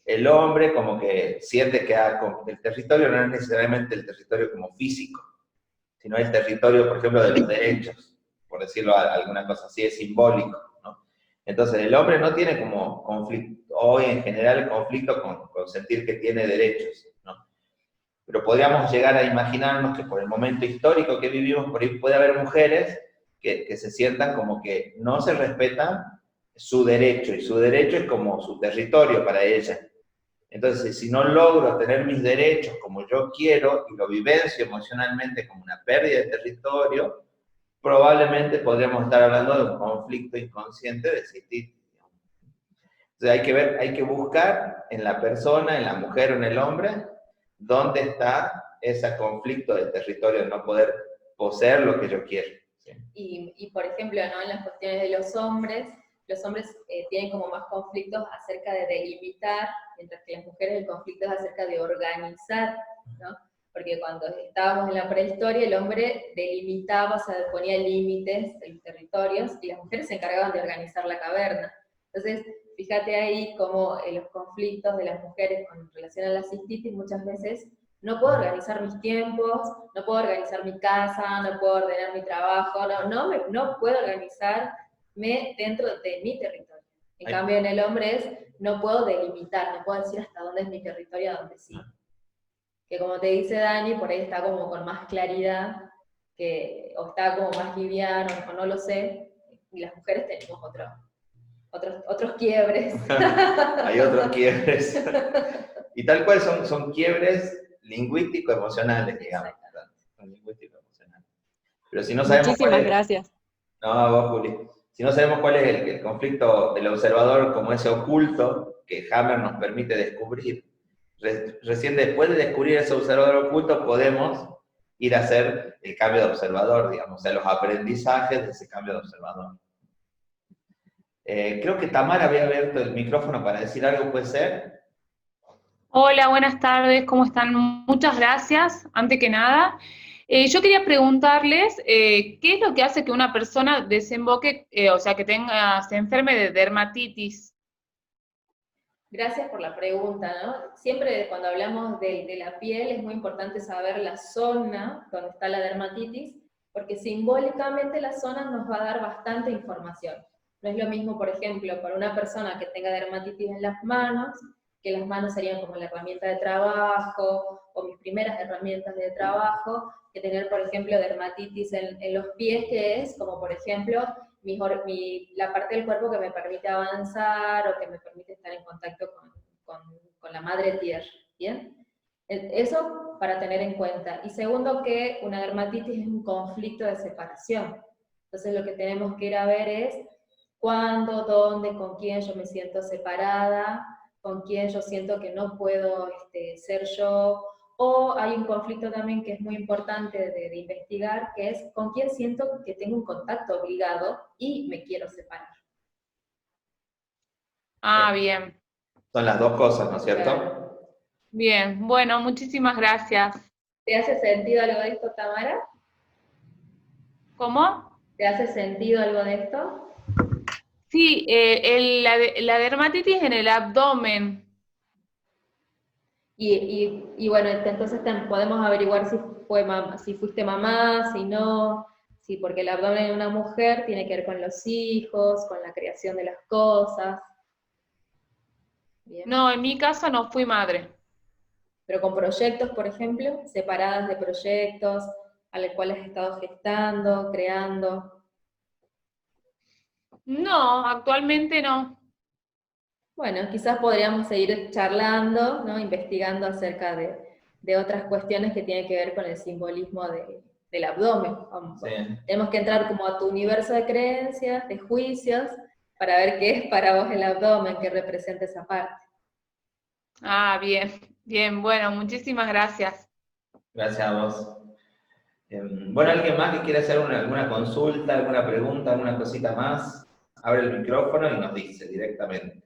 El hombre como que siente que el territorio no es necesariamente el territorio como físico, sino el territorio, por ejemplo, de los derechos, por decirlo alguna cosa así, es simbólico, ¿no? Entonces, el hombre no tiene como conflicto, hoy en general, conflicto con sentir que tiene derechos, ¿no? Pero podríamos llegar a imaginarnos que por el momento histórico que vivimos, por ahí puede haber mujeres que se sientan como que no se respetan su derecho, y su derecho es como su territorio para ella. Entonces, si no logro tener mis derechos como yo quiero y lo vivencio emocionalmente como una pérdida de territorio, probablemente podríamos estar hablando de un conflicto inconsciente de existir. Entonces hay que buscar en la persona, en la mujer o en el hombre, dónde está ese conflicto de territorio de no poder poseer lo que yo quiero. ¿Sí? Y por ejemplo, ¿no? En las cuestiones de los hombres tienen como más conflictos acerca de delimitar, mientras que las mujeres el conflicto es acerca de organizar, ¿no? Porque cuando estábamos en la prehistoria, el hombre delimitaba, o sea, ponía límites de los territorios, y las mujeres se encargaban de organizar la caverna. Entonces, fíjate ahí cómo los conflictos de las mujeres con relación a la cistitis muchas veces no puedo organizar mis tiempos, no puedo organizar mi casa, no puedo ordenar mi trabajo, no puedo organizarme dentro de mi territorio. En cambio, en el hombre no puedo delimitar, no puedo decir hasta dónde es mi territorio, a dónde sí. Que como te dice Dani, por ahí está como con más claridad, o está como más liviano, o no lo sé, y las mujeres tenemos otros quiebres. Hay otros quiebres. Y tal cual son quiebres lingüístico-emocionales, digamos. Son lingüístico-emocionales. Pero si no sabemos Muchísimas gracias. No, vos, Juli. Si no sabemos cuál es el conflicto del observador como ese oculto que Hammer nos permite descubrir, recién después de descubrir ese observador oculto podemos ir a hacer el cambio de observador, digamos, o sea, los aprendizajes de ese cambio de observador. Creo que Tamara había abierto el micrófono para decir algo, ¿puede ser? Hola, buenas tardes, ¿cómo están? Muchas gracias, antes que nada. Yo quería preguntarles, ¿qué es lo que hace que una persona desemboque, o sea, se enferme de dermatitis? Gracias por la pregunta, ¿no? Siempre cuando hablamos de la piel es muy importante saber la zona donde está la dermatitis, porque simbólicamente la zona nos va a dar bastante información. No es lo mismo, por ejemplo, para una persona que tenga dermatitis en las manos, que las manos serían como la herramienta de trabajo, o mis primeras herramientas de trabajo, que tener, por ejemplo, dermatitis en los pies, que es como, por ejemplo, la parte del cuerpo que me permite avanzar o que me permite estar en contacto con la madre tierra, ¿bien? Eso para tener en cuenta. Y segundo, que una dermatitis es un conflicto de separación. Entonces lo que tenemos que ir a ver es cuándo, dónde, con quién yo me siento separada, con quién yo siento que no puedo ser yo, o hay un conflicto también que es muy importante de investigar, que es con quién siento que tengo un contacto obligado y me quiero separar. Ah, bien, Son las dos cosas, ¿no es cierto? Claro. bien. Bueno, muchísimas gracias. ¿Te hace sentido algo de esto, Tamara? ¿Cómo? ¿Te hace sentido algo de esto? Sí, la dermatitis en el abdomen. Y bueno, entonces podemos averiguar si fuiste mamá, si no, sí, porque el abdomen de una mujer tiene que ver con los hijos, con la creación de las cosas. Bien. No, en mi caso no fui madre. Pero con proyectos, por ejemplo, separadas de proyectos a los cuales has estado gestando, creando. No, actualmente no. Bueno, quizás podríamos seguir charlando, ¿no? Investigando acerca de otras cuestiones que tienen que ver con el simbolismo del abdomen. Sí. Tenemos que entrar como a tu universo de creencias, de juicios, para ver qué es para vos el abdomen, qué representa esa parte. Ah, bien, bien, bueno, muchísimas gracias. Gracias a vos. Bueno, ¿alguien más que quiera hacer alguna consulta, alguna pregunta, alguna cosita más? Abre el micrófono y nos dice directamente.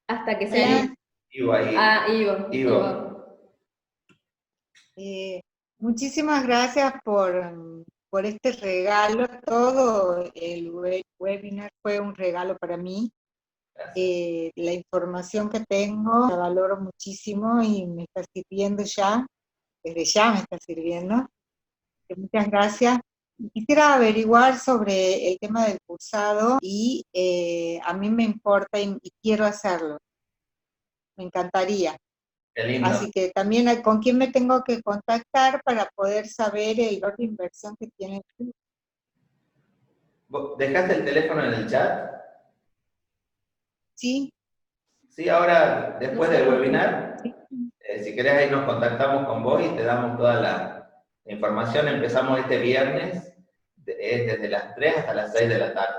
Hasta que sea... Ivo ahí. Ah, Ivo. Ivo. Muchísimas gracias por este regalo. Todo el webinar fue un regalo para mí. La información que tengo la valoro muchísimo y me está sirviendo ya. Desde ya me está sirviendo. Muchas gracias. Quisiera averiguar sobre el tema del cursado y a mí me importa y quiero hacerlo. Me encantaría. Qué lindo. Así que también con quién me tengo que contactar para poder saber el valor de inversión que tiene. ¿Dejaste el teléfono en el chat? Sí. Sí, ahora, después del webinar, si querés ahí nos contactamos con vos y te damos toda la información. Empezamos este viernes, es desde las 3 hasta las 6 de la tarde.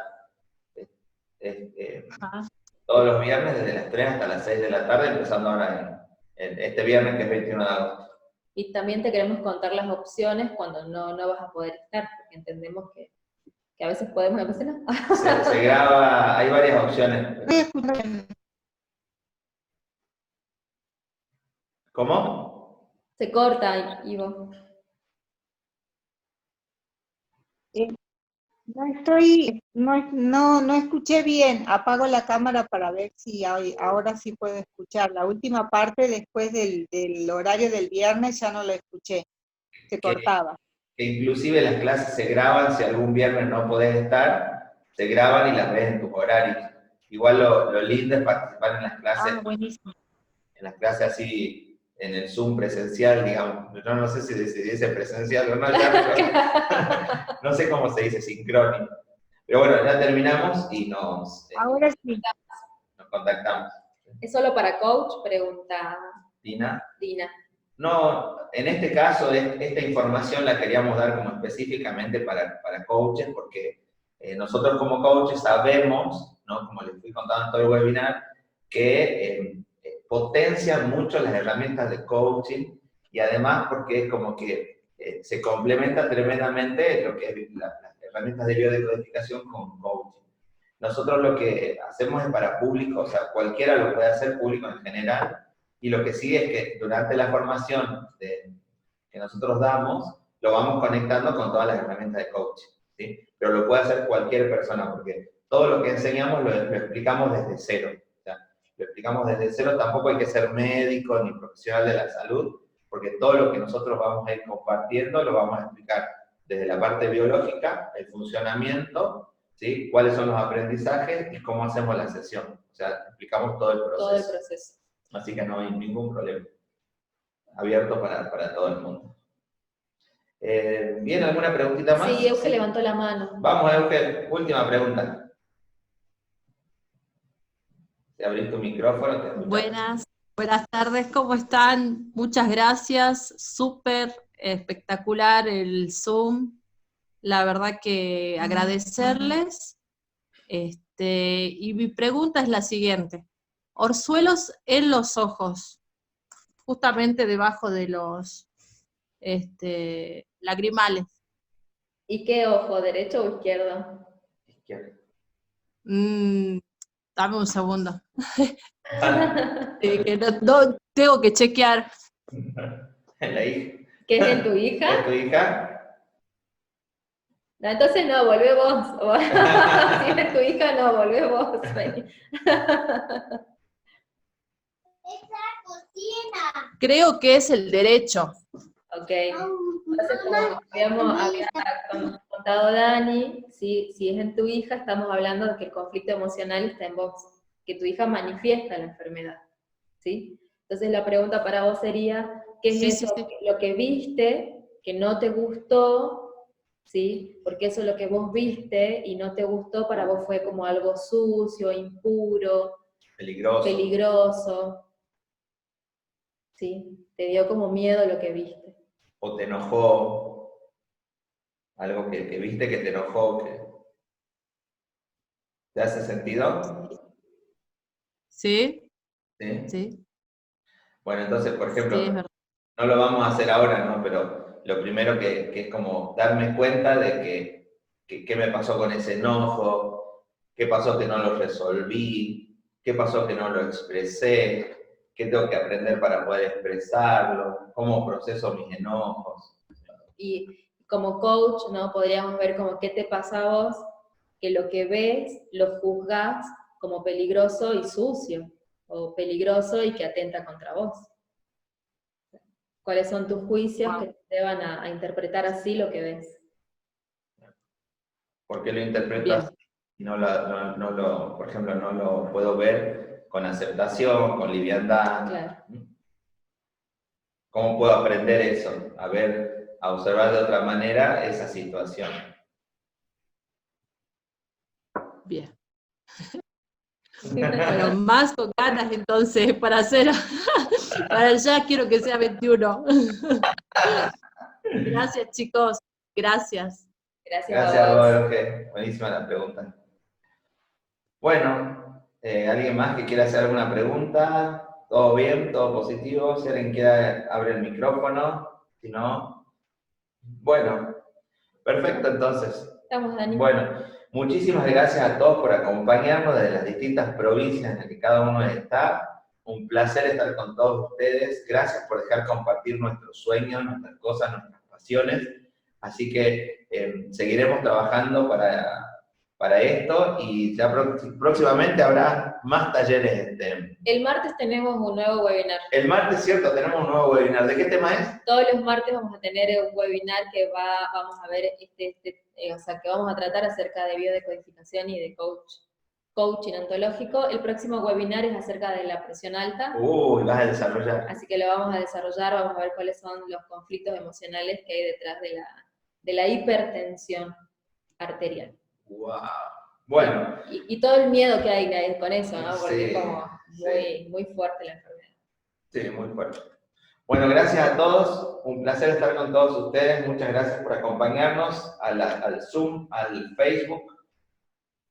Todos los viernes desde las 3 hasta las 6 de la tarde, empezando ahora en este viernes que es 21 de agosto. Y también te queremos contar las opciones cuando no vas a poder estar, porque entendemos que a veces podemos y a veces no. Se graba, hay varias opciones. ¿Cómo? Se corta, Ivo. No escuché bien. Apago la cámara para ver si ahora sí puedo escuchar. La última parte, después del horario del viernes, ya no la escuché. Se Que, cortaba. que inclusive las clases se graban, si algún viernes no podés estar, se graban y las ves en tus horarios. Igual lo lindo es participar Ah, buenísimo. en las clases así, en el Zoom presencial, digamos. Yo no sé si se dice presencial o no, ya, pero no sé cómo se dice, sincrónico. Pero bueno, ya terminamos y Ahora sí. nos contactamos. ¿Es solo para coach? Pregunta Dina. Dina. No, en este caso, esta información la queríamos dar como específicamente para coaches, porque nosotros como coaches sabemos, ¿no? Como les fui contando en todo el webinar, que potencian mucho las herramientas de coaching y además porque es como que se complementa tremendamente lo que es las herramientas de biodecodificación con coaching. Nosotros lo que hacemos es para público, o sea, cualquiera lo puede hacer, público en general, y lo que sigue es que durante la formación que nosotros damos, lo vamos conectando con todas las herramientas de coaching, ¿sí? Pero lo puede hacer cualquier persona, porque todo lo que enseñamos lo explicamos desde cero. O sea, lo explicamos desde cero, tampoco hay que ser médico ni profesional de la salud, porque todo lo que nosotros vamos a ir compartiendo lo vamos a explicar desde la parte biológica, el funcionamiento, ¿sí? Cuáles son los aprendizajes y cómo hacemos la sesión. O sea, explicamos todo el proceso. Todo el proceso. Así que no hay ningún problema. Abierto para todo el mundo. ¿Bien? ¿Alguna preguntita más? Sí, Euge levantó la mano. Vamos, Euge. Última pregunta. Si abrís tu micrófono, te escuchamos. Buenas tardes, ¿cómo están? Muchas gracias, súper espectacular el Zoom. La verdad que agradecerles. Y mi pregunta es la siguiente. Orzuelos en los ojos, justamente debajo de los lagrimales. ¿Y qué ojo, derecho o izquierdo? Izquierda. Dame un segundo. Que no tengo que chequear. La hija. ¿Qué es de tu hija? ¿Es tu hija? No, entonces no, volvé vos. Si es tu hija, no, volvé vos. Creo que es el derecho. Ok. Entonces, como había contado Dani, si es en tu hija, estamos hablando de que el conflicto emocional está en vos, que tu hija manifiesta la enfermedad, ¿sí? Entonces la pregunta para vos sería, ¿qué es eso, lo que viste, que no te gustó, ¿sí? Porque eso es lo que vos viste y no te gustó, para vos fue como algo sucio, impuro, peligroso, ¿sí? Te dio como miedo lo que viste. ¿O te enojó? Algo que viste que te enojó. ¿Te hace sentido? ¿Sí? ¿Sí? Sí. Bueno, entonces, por ejemplo, Sí, no lo vamos a hacer ahora, ¿no? Pero lo primero que es como darme cuenta de qué me pasó con ese enojo, qué pasó que no lo resolví, qué pasó que no lo expresé, qué tengo que aprender para poder expresarlo, cómo proceso mis enojos. Y como coach, ¿no? Podríamos ver como qué te pasa a vos, que lo que ves lo juzgas como peligroso y sucio, o peligroso y que atenta contra vos. ¿Cuáles son tus juicios que te llevan a interpretar así lo que ves? ¿Por qué lo interpreto así? Por ejemplo, no lo puedo ver con aceptación, con liviandad. Claro. ¿Cómo puedo aprender eso? A observar de otra manera esa situación. Bien. Pero más con ganas entonces para hacer, para allá quiero que sea 21. Gracias chicos, gracias. Gracias a vos. Jorge. Buenísima la pregunta. Bueno, ¿alguien más que quiera hacer alguna pregunta? ¿Todo bien? ¿Todo positivo? Si alguien quiere, abre el micrófono. Si no, bueno, perfecto entonces. Estamos, Dani. Bueno, muchísimas gracias a todos por acompañarnos desde las distintas provincias en las que cada uno está. Un placer estar con todos ustedes. Gracias por dejar compartir nuestros sueños, nuestras cosas, nuestras pasiones. Así que seguiremos trabajando para esto y ya próximamente habrá más talleres de STEM. El martes tenemos un nuevo webinar. El martes, cierto, tenemos un nuevo webinar. ¿De qué tema es? Todos los martes vamos a tener un webinar que vamos a ver, o sea, que vamos a tratar acerca de biodecodificación y de coaching ontológico. El próximo webinar es acerca de la presión alta. Uy, vas a desarrollar. Así que lo vamos a desarrollar, vamos a ver cuáles son los conflictos emocionales que hay detrás de la hipertensión arterial. Wow. Bueno. Y todo el miedo que hay con eso, ¿no? Porque Sí, es como muy fuerte la enfermedad. Sí, muy fuerte. Bueno, gracias a todos. Un placer estar con todos ustedes. Muchas gracias por acompañarnos al Zoom, al Facebook.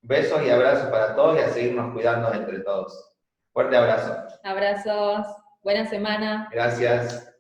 Besos y abrazos para todos y a seguirnos cuidando entre todos. Fuerte abrazo. Abrazos. Buena semana. Gracias.